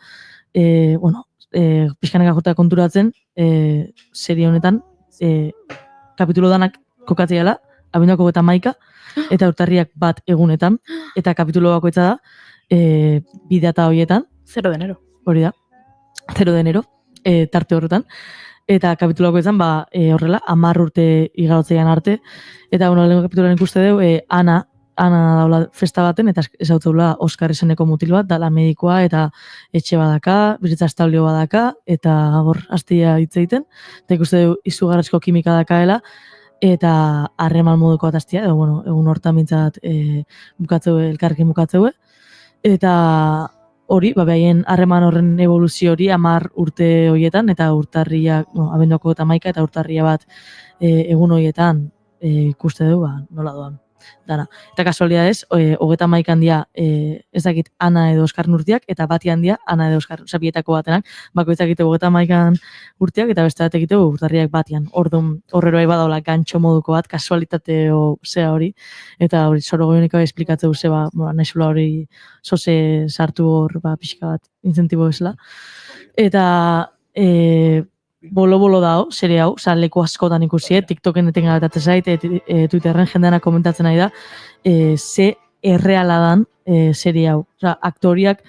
pixkaneka jota konturatzen, serie honetan, kapitulo danak kokatziala, abenduako 31, eta urtarriak 1 egunetan, eta kapitulo bakoitza da, bi data horietan. 0 de enero. Hori da. 0 de enero, tarte horretan. Eta kapitulo bakoitzan, horrela, 10 urte igarotzeian arte. Eta, lehenko kapituloan ikuste dugu, Ana daula festa baten, eta ezautzeula Oskar izeneko mutil bat, dala medikoa, eta etxe badaka, bizitza establio badaka, eta hor, hastia hitz egiten. Eta ikuste dugu, izugarrezko kimika dakaela, eta harreman moduko bat hastia, egun hortan mintzat elkarrekin bukatzeue. Eta hori, behaien harreman horren evoluzio hori 10 urte horietan, eta urtarriak, abenduako 31 eta urtarria bat egun horietan ikuste dugu, nola doan. Dana. Eta kasualidadez, 31 handia ez dakit Ana edo Oskar urteak, eta bati handia Ana edo Oskar, bietako batenak, bakoitzak egiteko 31 urteak, eta beste bat egiteko urtarriak batian. Orduan, horrero badaula gantxo moduko bat, kasualitate zea hori, eta hori Sorogoyeneko esplikatzeu zeba, naizula hori zoze sartu hor, pixka bat, incentibo esela. Eta bolo dao, serie hau, leku askotan ikusi, TikToken etengabetatze zait, Twitterren jendeana komentatzen nahi da, ze erreala dan serie hau. Aktoriak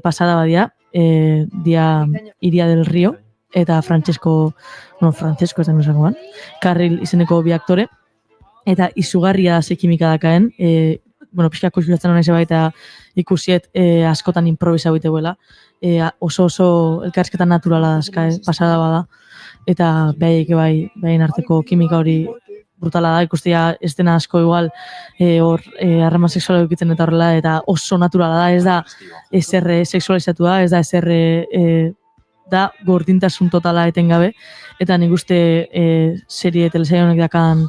pasada badia, dia Iria del Rio, eta Francesco ez da nusangoan, Carril izeneko bi aktore, eta izugarria ze kimika dakaen, pixka kusuratzen hona izan eta ikusiet askotan improvisa buiteguela, oso elkarrizketan naturala dazka, pasada bada, eta behaien arteko kimika hori brutala da, ikustia ez dena asko igual hor harreman sexuala dukitzen eta horrela, eta oso naturala da, ez da eserre sexualizatua, ez da eserre da gordintasun totala etengabe, eta nik uste serie telesail honek dakan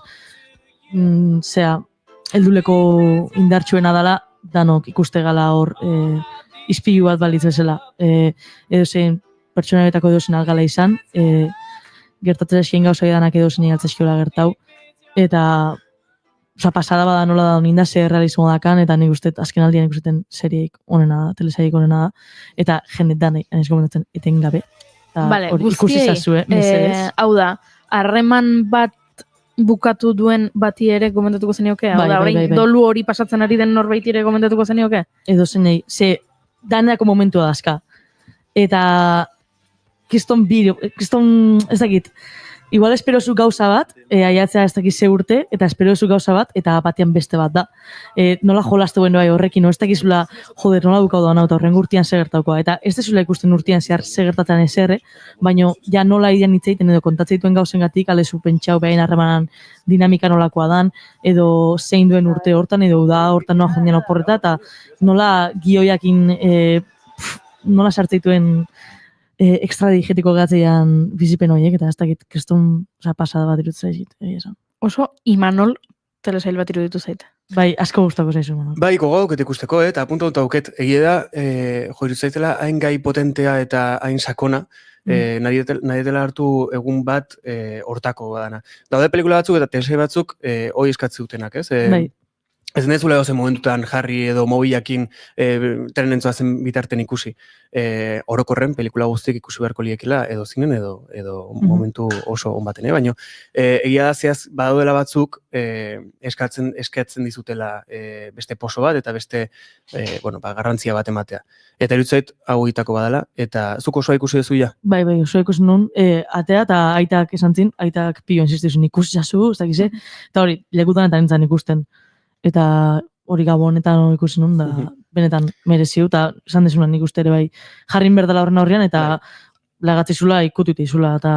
helduleko indartsuena dela, danok ikuste gala hor izpilu bat balitz bezala. Edo zein pertsonaietako edo zen algala izan, gertatzea esien gauza edanak edo zen igaltzezkiola gertau, eta pasada bada nola da honinda zer realismo dakan, eta nik uste azken aldian ikusteten serieik onena da, telesaik onena da, eta jendetan ez gomendatzen etengabe. Ikusi zazue, mesedez. Hau da, harreman bat bukatu duen bati ere komentatuko zenioke? Dolu hori pasatzen ari den norbaiti ere komentatuko zenioke? Edo zenei, daneako momentua dazka. Eta kiston ez dakit, igual esperozu gauza bat, aiatzea ez dakit ze urte, eta esperozu gauza bat, eta batean beste bat da. Nola jolastu beno horrekin, ez dakizula, nola dukau doan eta horren urtean segertaukoa. Eta ez dezula ikusten urtean segertatzen eserre, baina ja nola idean hitzeiten edo kontatzeituen gauzen gatik, alezu pentsau behain harremanan dinamika nolakoa dan, edo zein duen urte hortan, edo da hortan noa jendean oporreta, eta nola gioiakin nola sartzeituen extradigetiko gatzeian bizipen horiek, eta ez dakit kriston pasada bat irutu zaizit. Oso Imanol telesail bat iruditu zait. Bai, asko gustako zaizu. Bai, gogoa duket ikusteko, eta puntu dut auket, egia da, jo, iruzaitela, hain gai potentea eta hain sakona, nahi dela hartu egun bat hortako badana. Daude pelikula batzuk eta telesai batzuk hoi eskatzi dutenak, ez? Bai. Ez nezula dozen momentutan jarri edo mobilakin trenentzoa zen bitarten ikusi. Orokorren pelikula guztiek ikusi beharko liekela edo zinen edo momentu oso on baten, baina egia da zehaz badaudela batzuk eskatzen dizutela beste poso bat eta beste garrantzia bat ematea. Eta irutzait hau egitako badala, eta zuk osoa ikusi duzu ja? Bai, osoa ikusi nun, atea eta aitak esan zin, aitak pio insistizun ikusi jazu, ez dakize, eta hori, lekutan eta nintzen ikusten. Eta hori gabonetan ikusi nun, da benetan mereziu, eta esan desunan ikuste ere bai jarrin berdala horren aurrean, eta lagatzizula ikutut izula, eta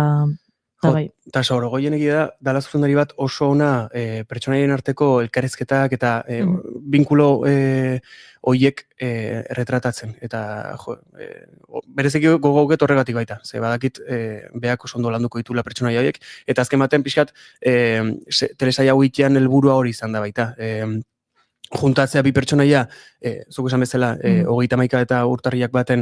bai. Eta Sorogoien egia da, dala zuzendari bat oso ona pertsonaien arteko elkarrizketak eta binkulo hoiek erretratatzen. Eta berezeki gogauket horregatik baita, ze badakit beak oso ondo landuko ditula pertsonaia horiek, eta azken baten pixkat telesaia hau itean helburua hori izan da baita. Juntatzea bi pertsonaia, zuk esan bezala, 31 eta urtarriak baten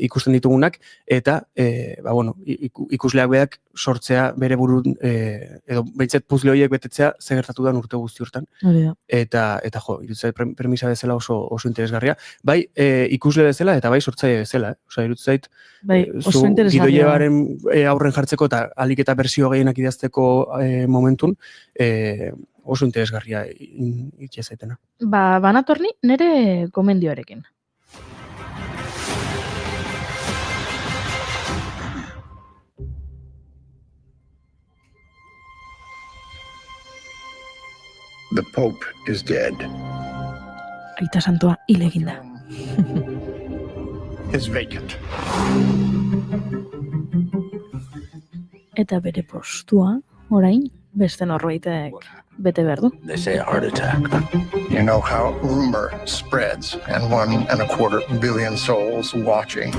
ikusten ditugunak, eta ikusleak beak sortzea bere burun, edo behitzet puzle horiek betetzea zegertatu da urte guzti hortan. Eta jo, irutzait premisa bezala oso interesgarria. Bai, ikusle bezala eta bai sortzaile bezala. Osa, irutzait, zu gidoiebaren aurren jartzeko eta alik eta bersio gehienak idazteko momentun, oso interesgarria itxezaitena. Banatorni nire gomendioarekin. The Pope is dead. Aita santua hil eginda. Is vacant. Eta bere postua, orain, beste norbaitek bete behar du. They say a heart attack. You know how rumor spreads and 1.25 billion souls watching.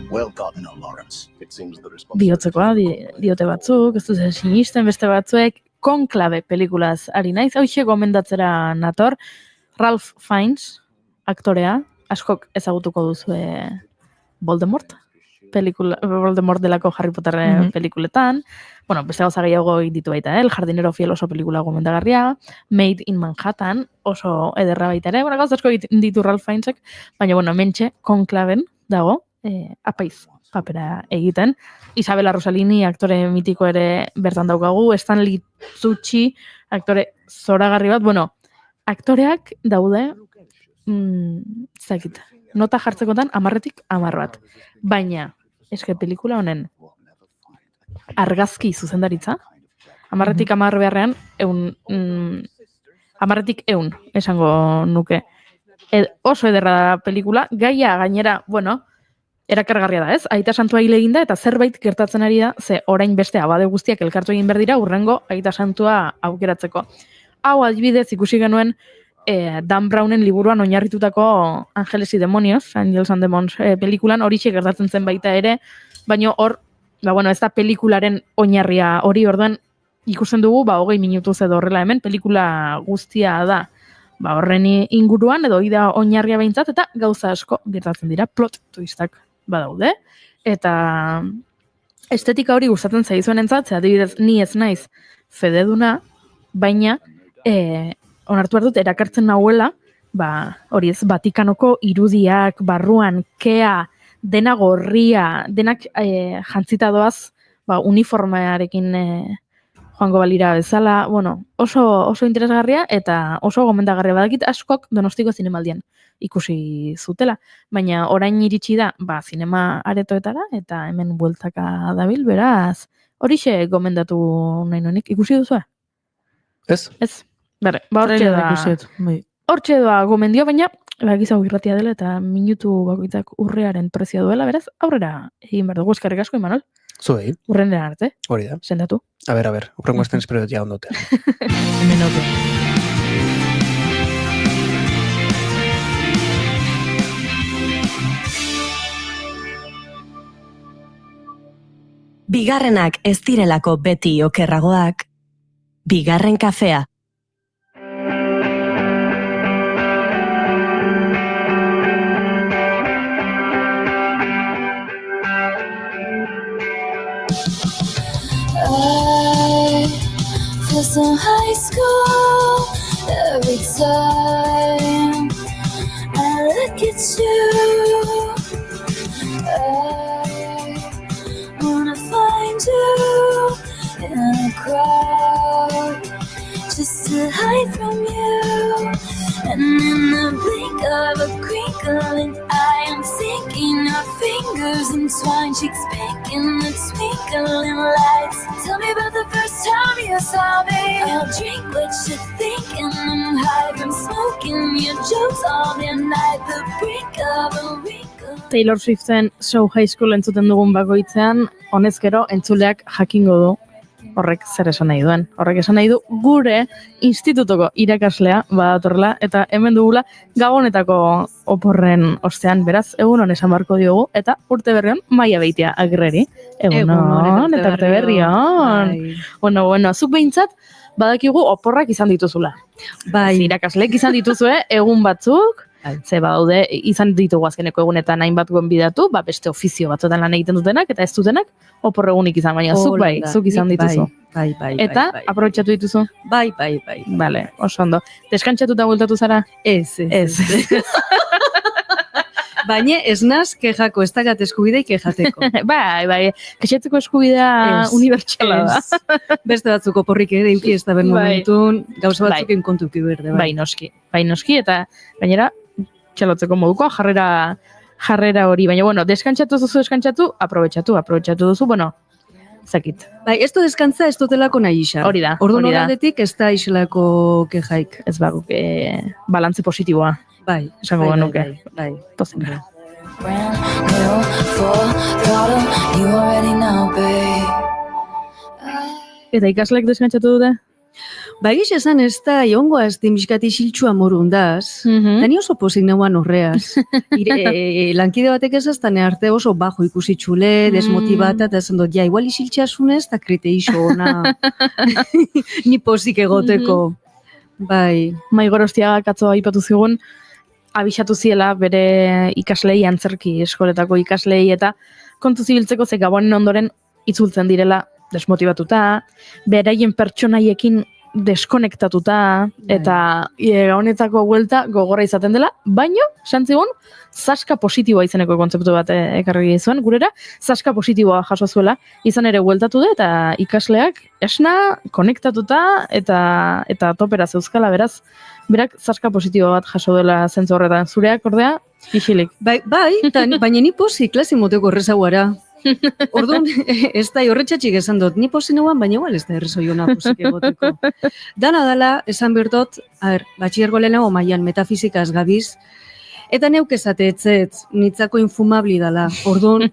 Well done, Lawrence. It seems the responsibility. Bihotzekoa diote batzuk, ez dut sinisten beste batzuek, Konklabe pelikulaz ari naiz, hauxe gomendatzera nator, Ralph Fiennes, aktorea, askok ezagutuko duzu Voldemort delako Harry Potter pelikuletan, beste gauza gehiago ditu baita, El jardinero fiel oso pelikula gomendagarria, Made in Manhattan oso ederra baita ere, gauza asko ditu Ralph Fiennesek, baina mentxe, Konklaben dago, apaiz papera egiten. Isabella Rossellini, aktore mitiko ere bertan daukagu, Stanley Tucci, aktore zoragarri bat, aktoreak daude, zakit, nota jartzekotan 10-tik 10 bat. Baina, eske pelikula honen argazki zuzendaritza, 10-tik 10 beharrean, 10-tik 100, esango nuke. Oso ederra pelikula, gaia gainera, erakargarria da, ez? Aita santua hil eginda eta zerbait gertatzen ari da, ze orain beste abade guztiak elkartu egin berdira urrengo aita santua aukeratzeko. Hau adibidez ikusi genuen Dan Brownen liburuan oinarritutako Angeles y Demonios, Angels and Demons pelikulan horixe gertatzen zen baita ere, baina hor, ez da pelikularen oinarria hori orduan ikusten dugu, 20 minutuz edo horrela hemen, pelikula guztia da, horren inguruan edo ida oinarria behintzat, eta gauza asko gertatzen dira, plot twistak badaude, eta estetika hori gustatzen zaizuen entzat, adibidez ni ez naiz fededuna, baina onartu behar dut erakartzen nahuela, hori ez, Vatikanoko irudiak, barruan, kea, dena gorria, denak jantzita doaz, uniformearekin joango balira bezala, oso interesgarria eta oso gomendagarria badakit askok Donostiko zinemaldian ikusi zutela, baina orain iritsi da, zinema aretoetara eta hemen bueltaka dabil, beraz, horixe gomendatu nahi nuenik, ikusi duzu? Ez? Ez, hortxe da gomendio, baina gizago irratia dela eta minutu bakoitzak urrearen prezioa duela, beraz, aurrera egin behar dugu, eskerrik asko, Imanol. Zuei. Urrenera arte. Hori da. Sendatu. A ber, urrengo esten espero dut ja ondotea. Menote. Bigarrenak ez direlako beti okerragoak, bigarren kafea. time and look at you. I wanna find you in a crowd just to hide from you. And in the blink of a crinkling eye, I'm thinking our fingers entwined, cheeks pink in the twinkling lights. Tell me about the first time you saw me. I'll drink what you're thinking and hide from smoking your jokes all the night. The brink of a wrinkle. Taylor Swiften Show High School entzuten dugun bakoitzean, honez gero entzuleak jakingo du horrek zer esan nahi duen. Horrek esan nahi du gure institutoko irakaslea badatorrela eta hemen dugula gabonetako oporren ostean, beraz, egun hon esan barko diogu eta urte berri hon Maia Beitia Agirreri. Egun hon eta urte berri hon. Bueno, zuk behintzat badakigu oporrak izan dituzula. Bai. Irakaslek izan dituzue egun batzuk, ze badaude izan ditugu azkeneko egunetan hainbat gonbidatu, beste ofizio batzuetan lan egiten dutenak eta ez dutenak oporregunik izan, baina zuk bai, zuk izan dituzu. Bai. Eta aprobetxatu dituzu? Bai. Vale, oso ondo. Deskantzatuta bueltatu zara? Ez. Baina ez naz kejako, ez dakat eskubideik kejateko. Bai, kexetzeko eskubidea unibertsala da. Beste batzuk oporrik ere euki ez da ben momentun, gauza batzuken kontuki berde. Bai noski, eta gainera, txalotzeko moduko, jarrera hori, baina bueno, deskantzatu, aprobetxatu duzu, bueno, zakit. Bai, ez du deskantza ez dutelako nahi isa. Hori da. Orduan horretik ez da iselako kejaik. Ez baguk, balantze positiboa. Bai, esango genuke. Bai. Tozenera. Brand new full throttle, you already know, babe. Eta ikaslek deskantzatu dute? Ba, egiz esan ez da, jongoa ez dimizkati xiltxua morundaz, tani oso pozik neuan horreaz. Lankide batek ez aztane arte oso bajo ikusitxule, desmotibata, eta esan dut, igual isiltxasunez, eta krite iso ona. Ni pozik egoteko. Bai. Maigorostiaga katzoa aipatu zigun, abisatu ziela bere ikaslei antzerki eskoletako ikaslei eta kontu zibiltzeko ze gabonen ondoren itzultzen direla desmotibatuta, beraien pertsonaiekin deskonektatuta eta honetako buelta gogorra izaten dela, baino, santzigun, zaska positiboa izeneko kontzeptu bat ekarri zuen, gurera, zaska positiboa jaso zuela, izan ere bueltatu da eta ikasleak esna, konektatuta eta topera zeuzkala, beraz, berak zaska positiboa bat jaso dela zentzu horretan. Zureak, ordea, isilik. Bai, baina ni posi klasi moteko errezaguara. Orduan, ez da horretxatxik esan dut, ni posi neuan, baina igual ez da errezoiona posik egoteko. Dana dala, esan bertot, batxiergo lehenago mailan metafizikaz gabiz, eta neuk esate etzet, nitzako infumabli dala. Orduan,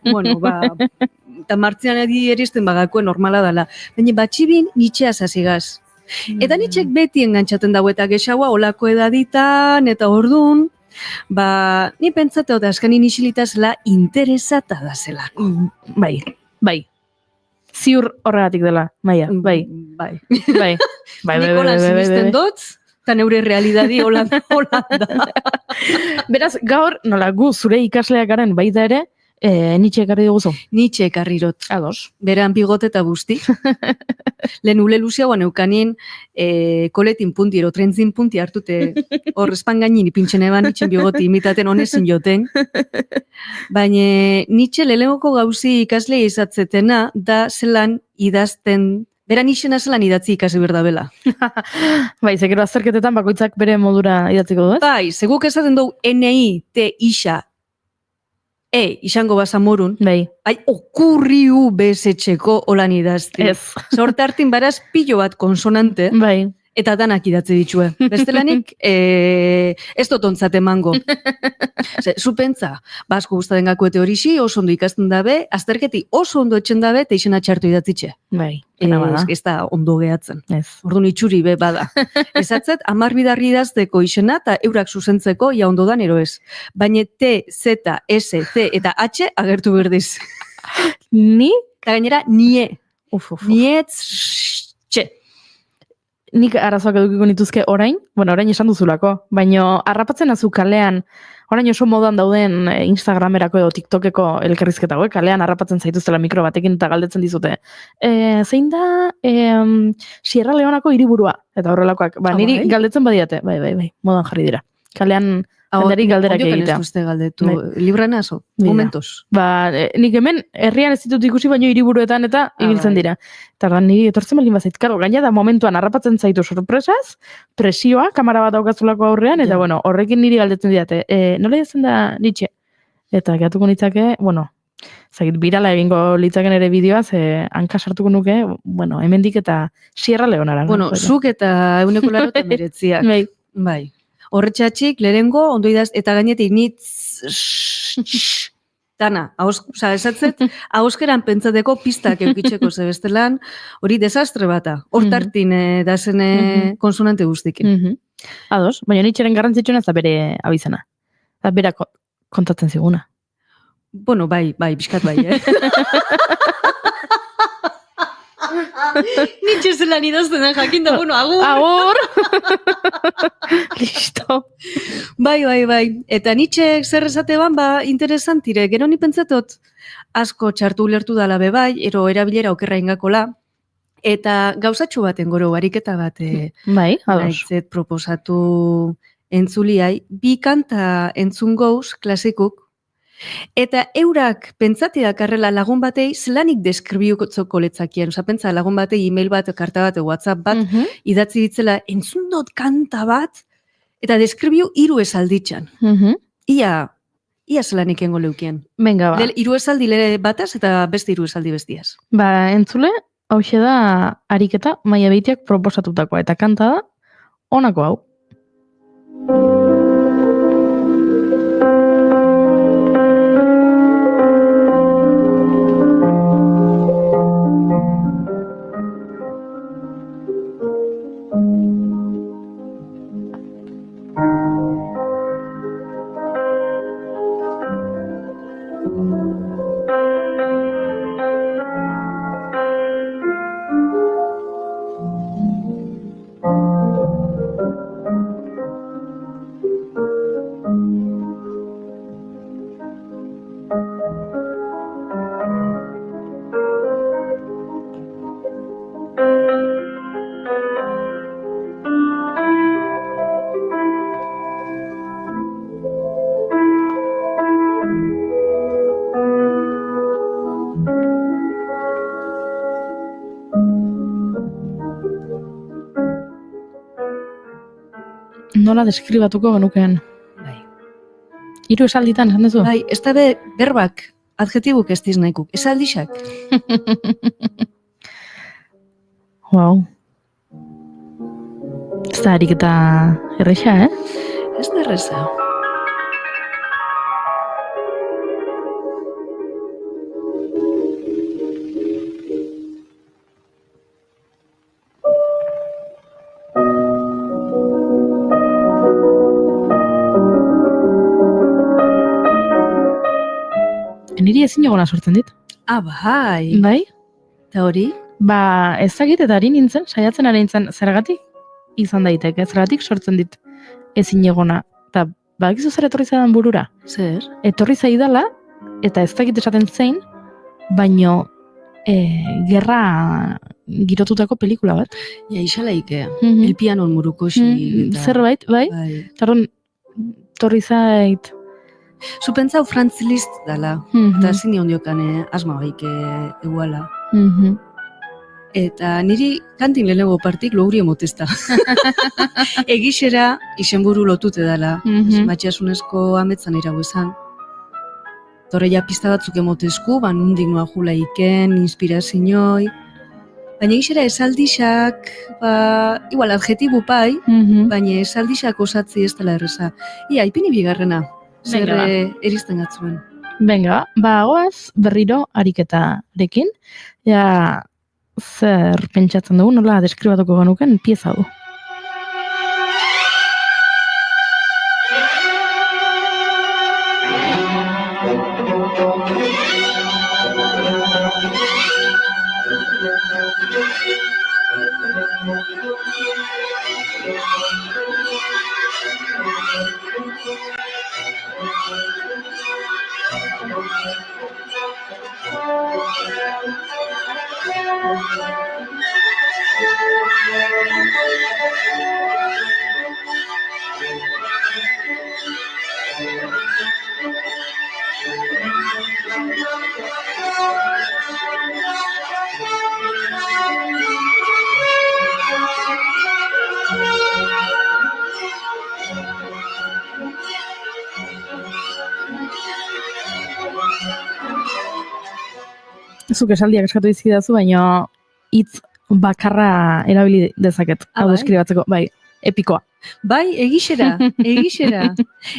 eta martzian eristen bagako normala dala. Baina batxibin nitxea zazigaz. Eta nitxek beti engantzaten dago eta gexaua olako edaditan, eta orduan, ni pentsatu da askanin isilitazela interesata da zela. Bai. Ziur horregatik dela, Maia, bai. Nikolan zinisten dut, eta neure realidadi hola da. Beraz, gaur, nola gu zure ikasleak garen baita ere, Nitxe ekarri duguzu? Nitxe ekarrirot. Ados. Beran bigote eta busti. Lehen ule luziagoan eukanin koletin punti, ero trentzin punti hartute hor espangainin ipintxen eban nitxen bigote imitaten honezin joten. Baina Nitxe lehenengoko gauzi ikasle izatzetena da zelan idazten, beran nixena zelan idatzi ikasi berdabela. Bai, zekero azterketetan bakoitzak bere modura idatziko du, ez? Bai, seguk esaten dugu N-I-T isa izango basamorun, okurriu bezetxeko holan idazti. Sorte hartin baraz pilo bat konsonante, eta danak idatzi ditue. Bestelanik, ez dotontzat emango. Zu pentsa, asko gustaten gakuete horixi, oso ondo ikasten dabe, azterketi oso ondo etxen dabe, eta izena txartu idatzitxe. Bai, ez da ondo gehatzen. Orduan itxuri be bada. Ezatzet, 10 bidarri idazteko izena, eta eurak zuzentzeko, ja ondo dan ero ez. Baina T, Z, S, C eta H agertu berdiz. Ni? Eta gainera, nie. Niet, txe. nik arazoak edukiko nituzke orain esan duzulako, baina harrapatzen azu kalean, orain oso modan dauden Instagramerako edo TikTokeko elkarrizketa hauek, kalean harrapatzen zaituztela mikro batekin eta galdetzen dizute. Zein da Sierra Leonako hiriburua? Eta horrelakoak, niri galdetzen badiate, bai, modan jarri dira. Kalean jendari galderak egitea. Galdetu, libraneazo, momentos. Nik hemen herrian ez ditut ikusi baino hiriburuetan eta ibiltzen dira. Eta niri etortzen baldin bazait, karo, gaina da momentuan harrapatzen zaitu sorpresaz, presioa, kamera bat daukazulako aurrean, eta horrekin niri galdetzen didate. Nola jazen da Nietzsche? Eta gehatuko nitzake, birala egingo litzaken ere bideoa, hanka sartuko nuke, hemendik eta Sierra Leonara. Zuk eta 189. Bai. Horretxatxik, lehengo, ondo idaz, eta gainetik dana, esatzet, hauskeran pentsateko pistak eukitzeko zebestelan, hori desastre bata, hortartin dazen konsonante guztikin. Ados, baina Nietzscheren garrantzitsuena ez da bere abizena, da bera kontatzen ziguna. Bai, pixkat bai, Nietzsche zelan idazten den jakinda, agur! Agur! Listo. Bai. Eta Nietzsche zer esate interesantire, gero ni pentsatot asko txartu ulertu dala bai, ero erabilera okerra ingakola, eta gauzatxo baten goro, ariketa bat, naitzet proposatu entzuliai, bi kanta entzun gouz, klasikuk, eta eurak pentsati dakarrela lagun batei zelanik deskribiutzoko letzakien. Pentsa lagun batei email bat, karta bat, WhatsApp bat, idatzi ditzela entzun dut kanta bat, eta deskribiu 3 esalditxan. Ia zelanik engo leukien. Venga, ba. 3 esaldi lere bataz eta beste 3 esaldi bestiaz. Entzule, hauxe da ariketa Maia Beitiak proposatutakoa, eta kanta da honako hau. Nola deskribatuko genukean? Bai. 3 esalditan, esan duzu? Bai, ez da berbak, adjetibuk ez diz nahikuk, esaldixak. Wow. Ez da ariketa erresa, Ez da erresa. Niri ezin egona sortzen dit. Bai. Bai? Eta hori? Ezagit eta ari nintzen, saiatzen ari nintzen, zergatik izan daiteke, zergatik sortzen dit ezin egona. Eta bakizu zer etorri zaidan burura? Zer? Etorri zaidala, eta ez dakit esaten zein, baino gerra girotutako pelikula bat. Ja, isalaikea. El pianon muruko zerbait, bai? Tarron, torri zait. Zupentzau Franz Liszt dala, eta zini ondiokan asma baike eguala. Eta niri kantin lehenengo partik loguri emotezta. Egixera izenburu lotute dala, matxasunezko ametzan irago esan. Torre ja pista batzuk emotezku, nundik noa jula iken, inspirazioi. Baina egixera esaldixak, igual adjetibu pai, baina esaldixak osatzi ez dela erreza. Ia, ipini bigarrena. Zer erizten gatzuen. Venga, goaz berriro ariketarekin. Ja, zer pentsatzen dugu, nola deskribatuko genuken pieza du. Zuk esaldiak eskatu dizkidazu, baina hitz bakarra erabili dezaket, hau bai? deskribatzeko, bai, epikoa. Bai, egixera.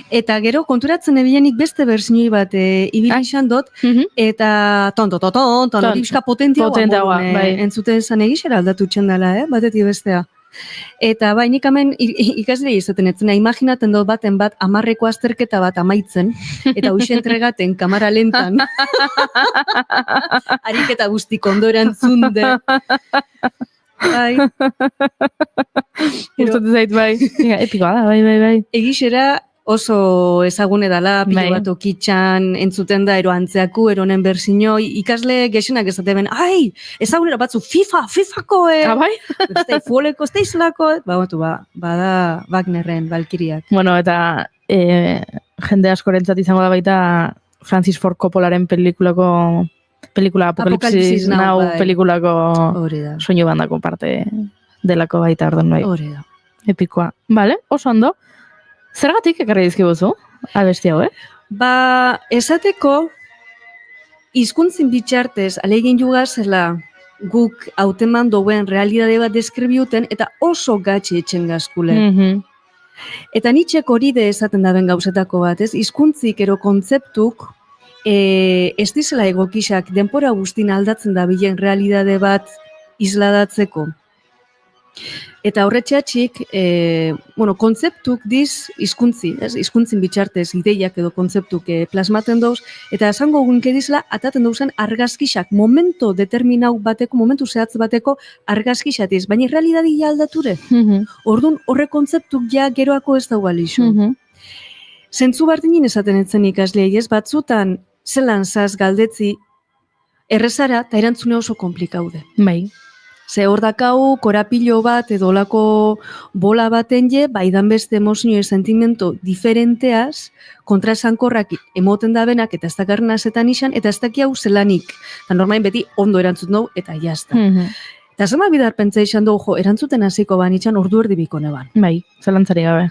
Eta gero konturatzen ebilenik beste berzinoi bat ibili izan dut, eta ton, hori pixka potentiagoa bai. entzuten zan egixera aldatu txendala, batetik bestea. Eta bai, nik hemen ikaslei izaten etzena, imaginaten dut baten bat 10eko azterketa bat amaitzen, eta hoxe entregaten kamara lentan. Ariketa guztik ondo erantzunde. Bai. Gustatzen zait, bai. Epikoa da, bai. Egixera oso ezagune dala, pilo bat okitxan, entzuten da, ero antzeaku, eronen berzino, ikasle gexenak ezaten, ai, ezagunera batzu, FIFA-ko, bai? Fuoleko, izlako, bada Wagnerren, Valkiriak. Bueno, eta jende askorentzat izango da baita Francis Ford Coppolaren pelikula Apokalipsis Now pelikulako soinu bandako parte delako baita orduan bai. Hori da. Epikoa. Vale, oso ondo. Zergatik ekarri dizkibuzu, abesti hau, Ba, esateko, hizkuntzin bitxartez, alegin jugazela guk hauteman douen realidade bat deskribiuten, eta oso gatxe etxen gazkule. Eta nitxek hori de esaten daben gauzetako bat, ez? Hizkuntzik ero kontzeptuk, ez dizela egokixak denpora guztin aldatzen da bilen realidade bat isladatzeko. Eta horretxeatxik, kontzeptuk diz hizkuntzi, hizkuntzin bitxartez ideiak edo kontzeptuk plasmaten dauz, eta esango gunke dizela, ataten dauzen argazkixak, momentu determinau bateko, momentu zehatz bateko argazkixatiz, baina realidadi ja aldature. Orduan, horre kontzeptuk ja geroako ez dago alixo. Zentzu bardinin esaten etzen ikasleei ez, batzutan zelan zaz galdetzi errezara eta erantzune oso komplikaude. Bai. Ze hor dakau, korapilo bat edo olako bola baten je, baidan beste emozio sentimento diferenteaz, kontraesankorrak emoten da benak eta ez dakarren azetan izan, eta ez daki hau zelanik. Eta normalen beti ondo erantzut dugu eta jazta. Eta zema bidar pentsa izan dugu, erantzuten hasiko ban itxan ordu erdibiko neban. Bai, zelantzari gabe.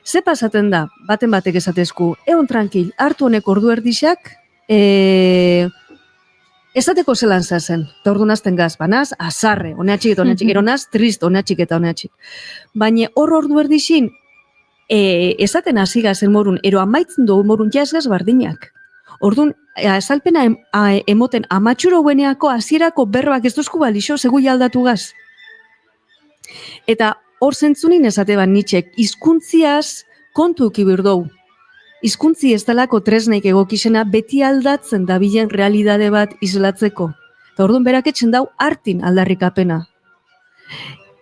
Ze pasaten da, baten batek esatezku, egon tranquil, hartu honek ordu erdixak, ezateko zelan zazen, eta ordu nazten gaz, banaz, azarre, honeatxik eta honeatxik, eronaz, trist, honeatxik eta honeatxik. Baina hor ordu erdixin, ezaten hasi gazen morun, ero amaitzen dugu morun jazgaz bardinak. Orduan, azalpena emoten amatxuro gueneako hasierako berbak ez duzku balixo, segui aldatu gaz. Eta hor zentzunin ezate ban nitxek, hizkuntziaz kontu ukibir dugu. Hizkuntzi ez dalako tresnaik egokizena beti aldatzen dabilen realidade bat islatzeko. Eta orduan berak etxen dau hartin aldarrikapena.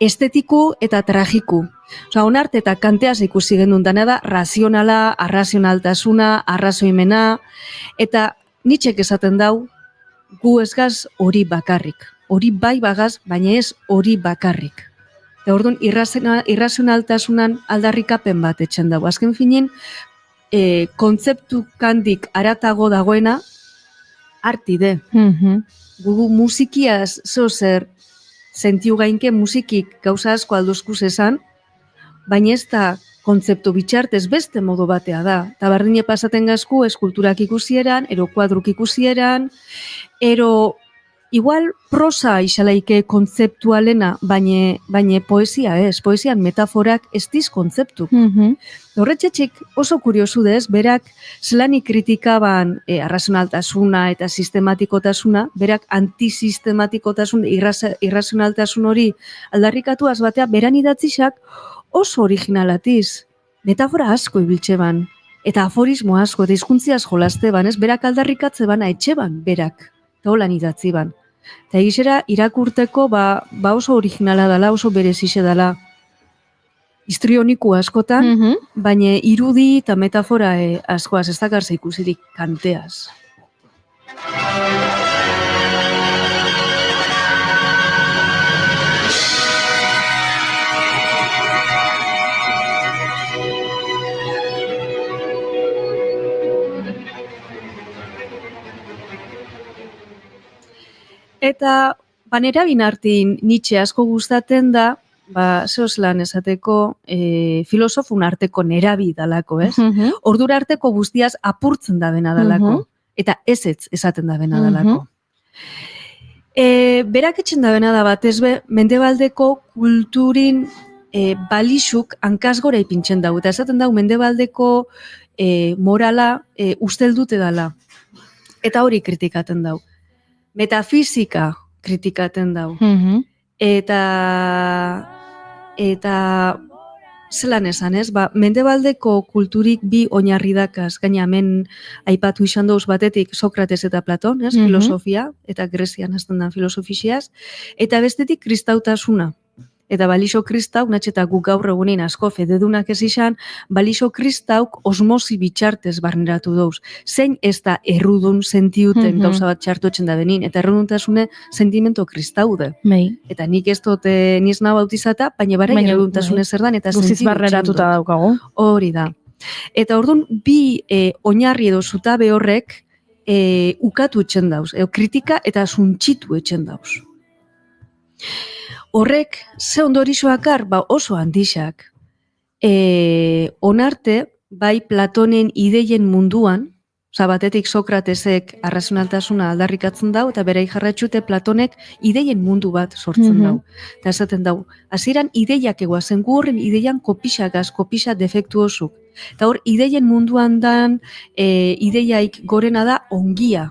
Estetiku eta tragiku. Osa, onarte eta kanteaz ikusi genuen dana da, razionala, arrazionaltasuna, arrazoimena, eta nitxek esaten dau, gu ez gaz hori bakarrik. Hori bai bagaz, baina ez hori bakarrik. Eta orduan, irrazionaltasunan aldarrikapen bat etxen dau. Azken finen, kontzeptu kandik aratago dagoena, artide. Gugu musikiaz zozer sentiu gainke musikik gauza asko alduzkuz esan, baina ez da kontzeptu bitxartez beste modu batea da. Eta bardine pasaten gazku eskulturak ikusieran, ero kuadruk ikusieran, ero igual prosa isalaike kontzeptualena, baina poesia ez, poesian metaforak ez diz kontzeptu. Horretxetxik oso kuriosu dez, berak zelanik kritikaban arrazionaltasuna eta sistematikotasuna, berak antisistematikotasun, irrazionaltasun hori aldarrikatuaz batea, beran idatzixak oso originalatiz, metafora asko ibiltxe ban, eta aforismo asko, eta hizkuntziaz jolaste ban, ez berak aldarrikatze bana etxe ban, berak, eta holan idatzi ban. Eta egizera irakurteko ba oso originala dela, oso berezixe dela. Histrioniku askotan, baina irudi eta metafora askoaz, ez dakarze ikusirik kanteaz. Eta banera binartin Nietzsche asko gustaten da, zeoslan esateko filosofun arteko nerabi dalako, ez? Ordura arteko guztiaz apurtzen da bena dalako, eta ez esaten da bena dalako. Berak etxen da bena da batez be, mendebaldeko kulturin balixuk hankasgora ipintzen dau, eta esaten dau mendebaldeko morala usteldute dala. Eta hori kritikaten dau. Metafisika kritikaten dau. Eta zelan esan ez, mendebaldeko kulturik bi oinarri dakaz, gaina hemen aipatu izan dauz batetik Sokrates eta Platon, ez, filosofia, eta Grezian hasten da filosofiziaz, eta bestetik kristautasuna. Eta balixo kristauk, natxeta guk gaur egunein asko fededunak ez izan, balixo kristauk osmosi bitxartez barneratu dauz. Zein ez da errudun sentiuten gauza bat txartu etxen da benin, eta erruduntasune sentimento kristaude. Eta nik ez dut nizna bautizata, baina bara erruduntasune zer dan, eta guziz barneratuta daukago. Hori da. Eta orduan, bi oinarri edo zutabe horrek ukatu etxen dauz, kritika eta suntxitu etxen dauz. Horrek, ze ondorizoakar, oso handixak. Onarte, bai Platonen ideien munduan, batetik Sokratesek arrazionaltasuna aldarrikatzen dau, eta bere jarratxute Platonek ideien mundu bat sortzen dau. Eta esaten dau, hasieran ideiak egoazen, gu horren ideian kopixagaz, kopixa defektuozuk. Eta hor, ideien munduan dan, ideiaik gorena da ongia.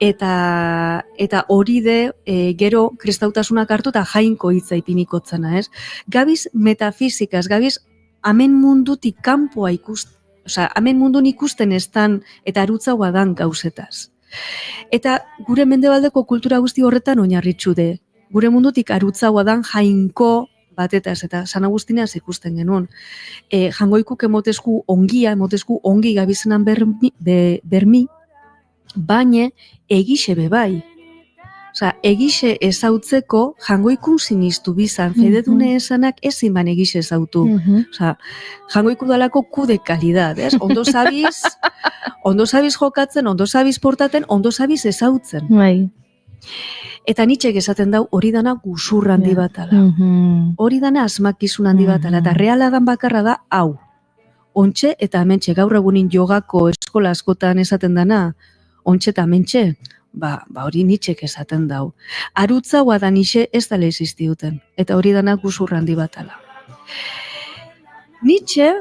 Eta hori de gero kristautasunak hartu eta jainko hitza ipinikotzena, ez? Gabiz metafizikaz, gabiz amen mundutik kanpoa amen mundun ikusten estan eta arutzaua dan gauzetaz. Eta gure mendebaldeko kultura guzti horretan oinarritzu de. Gure mundutik arutzaua dan jainko batetaz, eta San Agustinaz ikusten genuen. Jangoikuk emotezku ongia, emotezku ongi gabizenan bermi, baina egixe bebai. Egixe ezautzeko jangoikun sinistu bizan, fededune esanak ezin ban egixe ezautu. Jangoiku dalako kude kalidad, ez? Ondo sabiz jokatzen, ondo sabiz portaten, ondo sabiz ezautzen. Eta Nietzschek esaten dau hori dana guzurra handi bat ala. Hori dana asmakizun handi bat ala, eta reala dan bakarra da hau. Ontxe eta hementxe, gaur egunin jogako eskola askotan esaten dana, ontxe eta hementxe, hori Nietzschek esaten dau. Arutzaua da Nietzsche ez dala existiuten, eta hori dana guzurra handi bat ala. Nietzsche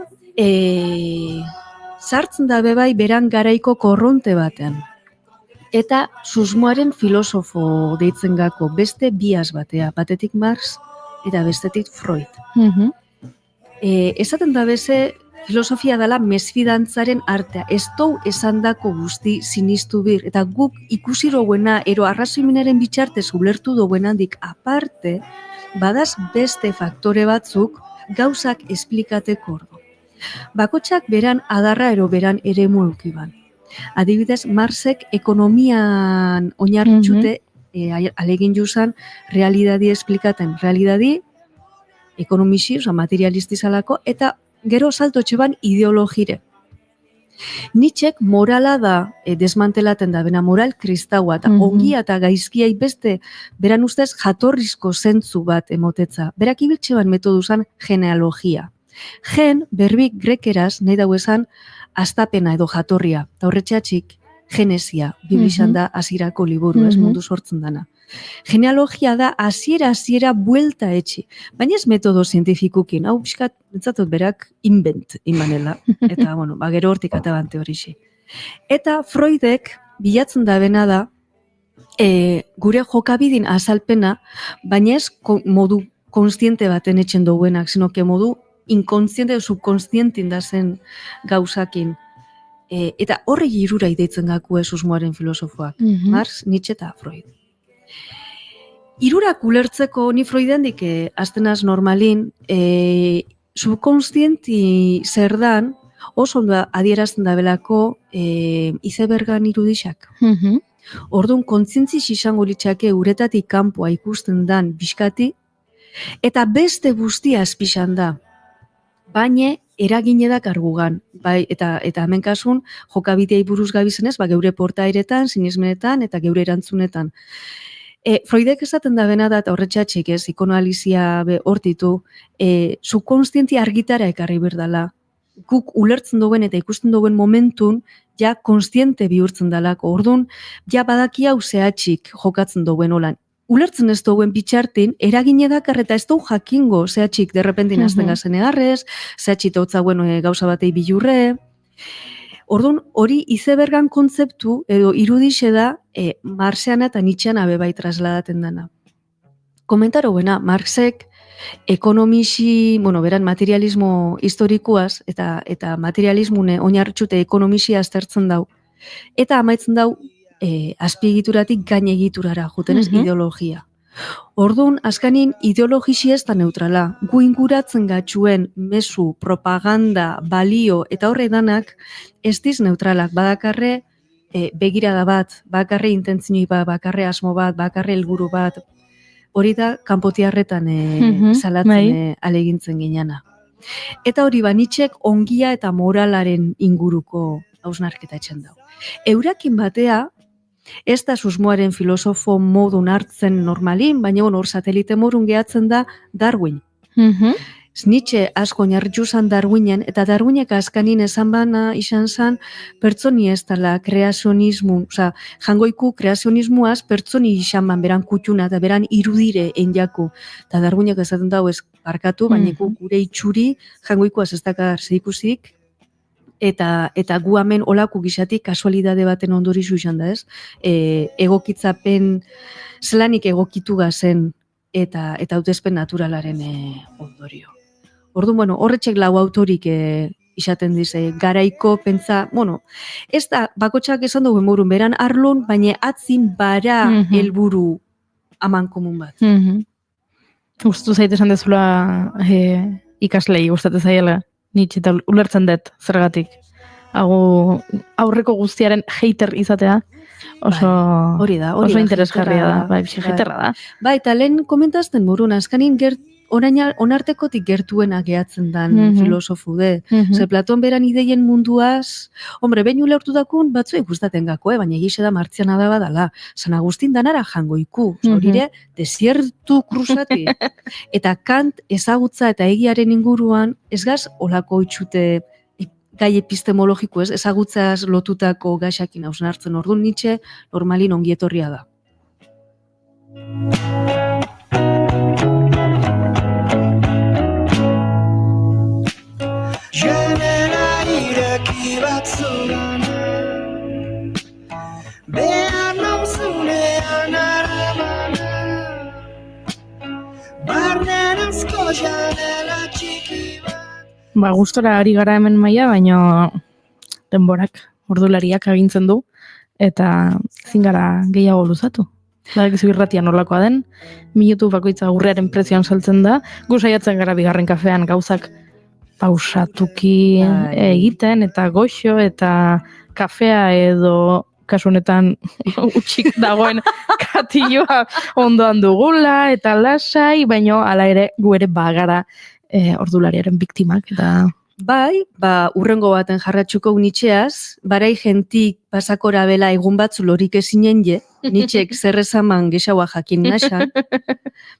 sartzen da bebai beran garaiko korronte batean. Eta susmoaren filosofo deitzen gako beste biaz batea, batetik Marx eta bestetik Freud. Esaten da beze filosofia dela mesfidantzaren artea, ez dou esandako guzti sinistu bir, eta guk ikusi roguena, ero arrazoimenaren bitxartez ulertu douen handik aparte, badaz beste faktore batzuk gauzak esplikateko ordo. Bakotxak beran adarra ero beran eremu eukiban. Adibidez, Marxek ekonomian oinarritxute alegin juzan realidadi esplikaten. Realidadi ekonomisi, materialistizalako, eta gero salto txeban ideologire. Nietzschek morala da desmantelaten da, bena moral kristaua, eta ongia eta gaizkiai beste, beran ustez jatorrizko zentzu bat emotetza. Berak ibiltxeban metoduzan genealogia. Gen, berbik grekeraz, nahi dago esan, astapena edo jatorria, eta horretxeatxik genesia, biblixan da hasierako liburu, ez mundu sortzen dana. Genealogia da hasiera buelta etxi, baina ez metodo zientifikukin, hau pixkat, entzatot berak invent imanela, eta gero hortik atabante horixi. Eta Freudek bilatzen da bena da, gure jokabidin azalpena, baina ez modu konstiente baten etxen duenak, sino que modu inkonstiente edo subkonstientin da zen gauzakin. Eta horrek irura ideitzen gaku susmoaren filosofoak, Marx, Nietzsche eta Freud. Hirurak ulertzeko ni Freudendik astenaz normalin, subkonstienti zer dan, oso ondo adierazten da belako izebergan irudixak. Orduan, kontzientziz izango litzake uretatik kanpoa ikusten dan bizkati, eta beste guztia azpixan da. Baina, eragine da kargugan. Bai, eta hemen kasun, jokabidei buruz gabizenez, geure portaeretan, sinismenetan, eta geure erantzunetan. Freudek esaten da bena da, eta horretxatxik ez, ikonoalizia hortitu, subkonstientia argitara ekarri berdala. Guk ulertzen duen eta ikusten duen momentun, ja konstiente bihurtzen dalako. Orduan, ja badaki hau zehatxik jokatzen duen olan. Ulertzen ez duen bitxartin, eragine dakar eta ez du jakingo zehatxik derrepentin azten gazen egarrez, zehatxik hautzauen gauza batei bilurre. Orduan, hori izebergan kontzeptu edo irudixe da Marxean eta Nietzschean abebai trasladaten dana. Komentaro buena, Marxek ekonomisi, beran materialismo historikoaz eta materialismune oinarritxute ekonomisia aztertzen dau. Eta amaitzen dau azpiegituratik gainegiturara juten ez ideologia. Orduan, azkanin ideologisi ez da neutrala. Gu inguratzen gatxuen mezu, propaganda, balio eta horre danak ez diz neutralak. Badakarre begirada bat, bakarre intentzinoi bat, bakarre asmo bat, bakarre helburu bat, hori da kanpotiarretan salatzen alegintzen ginana. Eta hori Nietzschek ongia eta moralaren inguruko hausnarketa etxen dau. Eurakin batea, ez da susmoaren filosofo modun hartzen normalin, baina hor satelite morun gehatzen da Darwin. Nietzsche asko oinarritu zan Darwinen, eta Darwinek askanin esan bana izan zan pertsoni ez dela kreazionismu, jangoiku kreazionismuaz pertsoni izan ban beran kutxuna eta beran irudire enjaku. Eta Darwinek esaten dago ez barkatu, baina gure itxuri jangoikuaz ez dakar zeikusik, eta gu hemen olako gizatik kasualidade baten ondorizu izan da ez, egokitzapen zelanik egokitu gazen eta hautespen naturalaren ondorio. Orduan, horretxek lau autorik izaten dize, garaiko pentsa, ez da, bakotxak esan dugu morun, beran arlon, baina atzin bara helburu aman komun bat. Gustu zaite esan dezula ikaslei, gustatzen zaiela. Nietzsche eta ulertzen dut, zergatik. Aurreko guztiaren hater izatea, oso interesgarria da. Bai, haterra da. Bai, eta lehen komentazten morun, azkanin onartekotik gertuena gehatzen dan filosofu de. Ze Platon beran ideien munduaz, behin ulertu dakun, batzuek gustaten gako, baina egize da martziana da badala. San Agustin danara jangoiku, horire, desiertu kruzati. Eta Kant ezagutza eta egiaren inguruan, ez gaz olako itxute gai epistemologiko ez, ezagutzaz lotutako gaixakin hausnartzen. Orduan Nietzsche normalin ongietorria da. Janela ireki batzuran behar nauzunean arabana barnen asko janela txiki bat. Gustora ari gara hemen maila, baina denborak, ordulariak agintzen du, eta ezin gara gehiago luzatu. Badakizu irratia nolakoa den, minutu bakoitza urrearen prezioan saltzen da, gu saiatzen gara bigarren kafean gauzak pausatuki egiten, eta goxo, eta kafea edo kasu honetan utxik dagoen katilloa ondoan dugula, eta lasai, baina hala ere gu ere bagara ordulariaren biktimak. Bai, urrengo baten jarratxuko Nietzscheaz, barai jentik pasakora bela egun batzu lorik ezinen je, Nietzschek zerrezaman gexaua jakin nasan,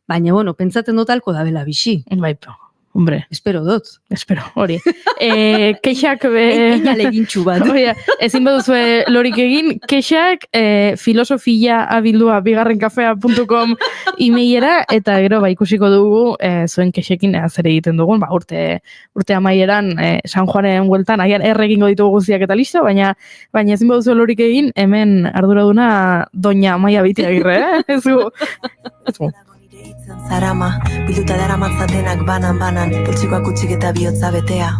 baina, pentsaten dut alko da bela bixi. Bai, hombre. Espero dut. Espero, hori. Kexak... Eina legintxu bat. Ezin baduzue lorik egin, kexak filosofia abildua bigarrenkafea.com emailera, eta gero ikusiko dugu zuen kexekin zer egiten dugun, urte amaieran San Juanen hueltan, agian erregingo ditugu guztiak eta listo, baina ezin baduzue lorik egin, hemen arduraduna Doña Amaia Beitiagirre, ez gu. Zarama, bilduta dara matzatenak banan, poltsikoak utxik eta bihotza betea.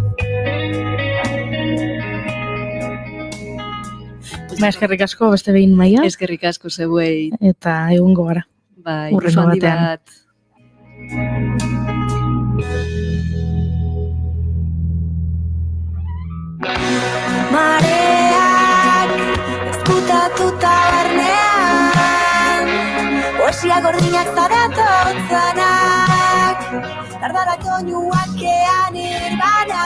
Eskerrik asko beste behin Maia. Eskerrik asko zeuei. Eta egungo gara. Bai, Hurrengo oso handi batean. bat. Mareak ezkutatuta barnean, poesia gordinak zaratotzanak, dardarak oinuak ean irbana,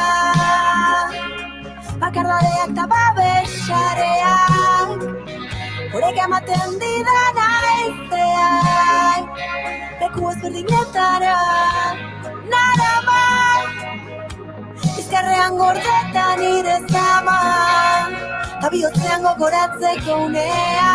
bakardadeak eta babesareak, horek ematen didana aizeak, leku ezberdinetara, narama, bizkarrean gordetan nire zama, eta bihotzean gogoratzeko unea.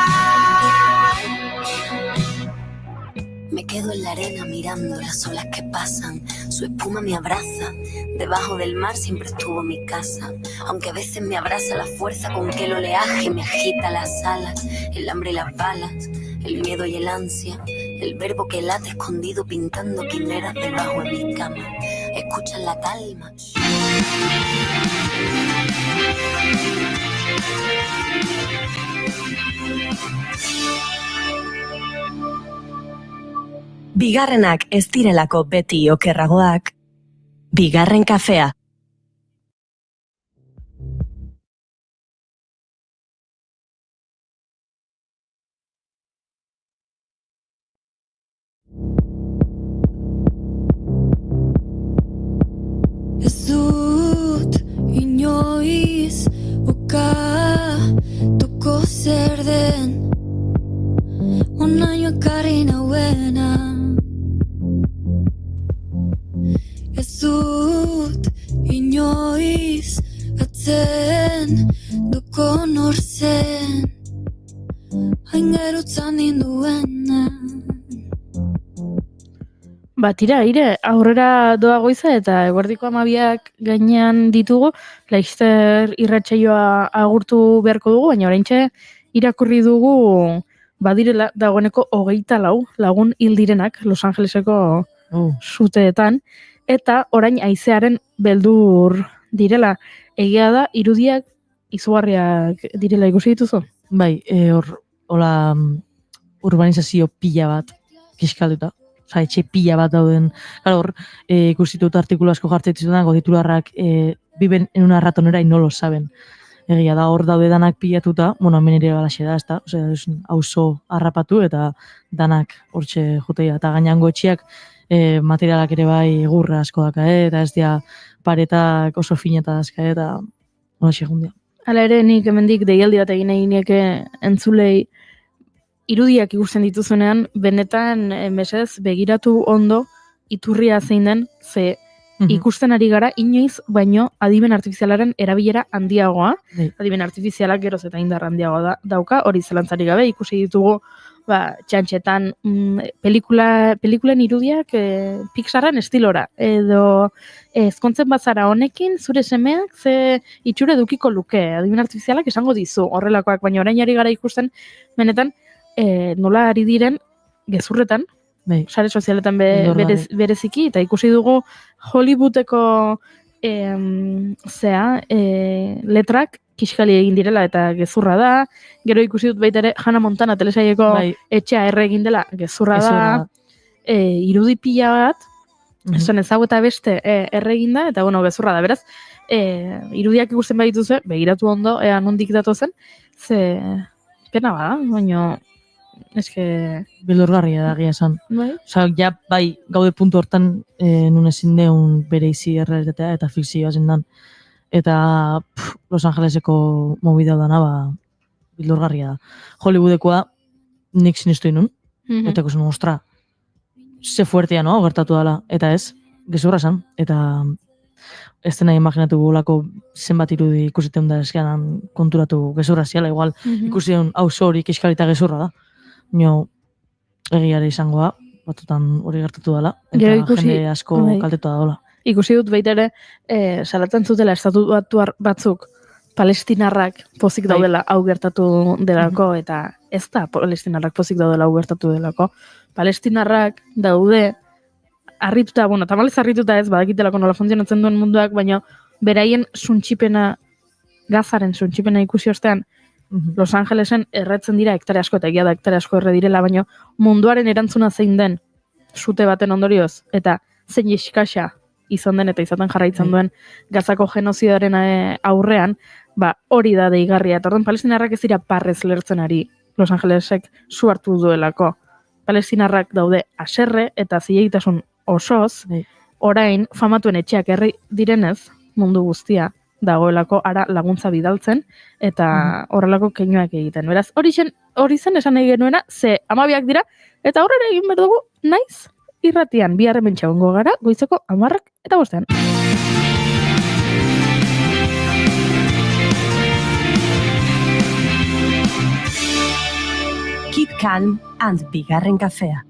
Me quedo en la arena mirando las olas que pasan, su espuma me abraza, debajo del mar siempre estuvo mi casa, aunque a veces me abraza la fuerza con que el oleaje me agita las alas, el hambre y las balas, el miedo y el ansia, el verbo que late escondido pintando quimeras debajo de mi cama. Escuchan la calma. Bigarrenak ez direlako beti okerragoak. Bigarren kafea. Ez dut inoiz ukatuko zer den onaino ekarri nauena. Ez dut inoiz atzen duko nor zen hain gerutzan ninduena. Tira, aurrera doa goiza eta eguerdiko 12ak gainean ditugu, Laster irratsaioa agurtu beharko dugu, baina oraintxe irakurri dugu badirela dagoeneko 24 lagun hil direnak Los Angeleseko suteetan, eta orain haizearen beldur direla. Egia da, irudiak izugarriak direla ikusi dituzu? Bai, hola urbanizazio pila bat kiskalduta. Osa, etxe pila bat dauden, hor, ikustitut artikulu asko jartzen dituzunan, titularrak viven en una ratonera y no lo saben. Egia da, hor daude danak pilatuta, bueno, hemen ere balaxe da, ezta? Osea, auzo harrapatu eta danak hortxe joteia. Eta gainango etxeak materialak ere bai egurra asko daka, eta ez dira paretak oso fineta dazka, eta hola segundia. Hala ere, nik hemendik deialdi bat egin egineke entzulei irudiak ikusten dituzunean, benetan mesez begiratu ondo iturria zein den, ze ikusten ari gara inoiz, baino adimen artifizialaren erabilera handiagoa. Adimen artifizialak geroz eta indar handiagoa dauka, hori zelantzari gabe, ikusi ditugu txantxetan pelikulen irudiak Pixarren estilora, edo ezkontzen bazara honekin, zure semeak ze itxure dukiko luke, adimen artifizialak esango dizu, horrelakoak, baina orain ari gara ikusten, benetan, nola ari diren gezurretan, sare sozialetan bereziki, eta ikusi dugu Hollywoodeko letrak kiskali egin direla eta gezurra da, gero ikusi dut baita ere Hannah Montana telesaieko etxea erre egin dela gezurra da, irudi pila bat, esan ezagu eta beste erre egin da, eta bueno, gezurra da, beraz, irudiak ikusten badituzu, begiratu ondo, ea nondik datozen, ze pena bada, baina eske beldurgarria da egia esan. Osa, ja, bai, gaude puntu hortan nun ezin deun bere izi errealitatea eta fikzioa zendan. Eta Los Angeleseko movida dana, beldurgarria da. Hollywoodekoa nik sinistu inun, eta ikusen, ostra, ze fuertea, no, gertatu dela, eta ez, gezurra zen, eta ez dena imaginatu gulako zenbat irudi ikusiteun da eskean konturatu gezurra ziala, igual ikusideun hau hori kiskalita gezurra da. Nio, egiare izangoa, batutan hori gertatu dela, eta jende asko kaltetu da dola. Ikusi dut baita ere, salatzen zutela estatu batzuk palestinarrak pozik daudela hau gertatu delako, eta ez da palestinarrak pozik daudela hau gertatu delako. Palestinarrak daude, harrituta, bueno, tamalez harrituta ez, badakitelako nola funtzionatzen duen munduak, baina beraien suntxipena, Gazaren suntxipena ikusi ostean, Los Angelesen erretzen dira hektare asko, eta egia da hektare asko erre direla, baina munduaren erantzuna zein den sute baten ondorioz, eta zein iskasa izan den eta izaten jarraitzen duen Gazako genozidaren aurrean, hori da deigarria. Eta orduan palestinarrak ez dira parrez lertzen ari Los Angelesek su hartu duelako. Palestinarrak daude haserre eta zilegitasun osoz, orain famatuen etxeak herri direnez, mundu guztia dagoelako ara laguntza bidaltzen eta horrelako keinuak egiten. Beraz, hori zen esan nahi genuena, ze 12 dira, eta aurrera egin behar dugu naiz irratian, bihar hementxe egongo gara, goizeko 10:05. Keep calm and bigarren kafea.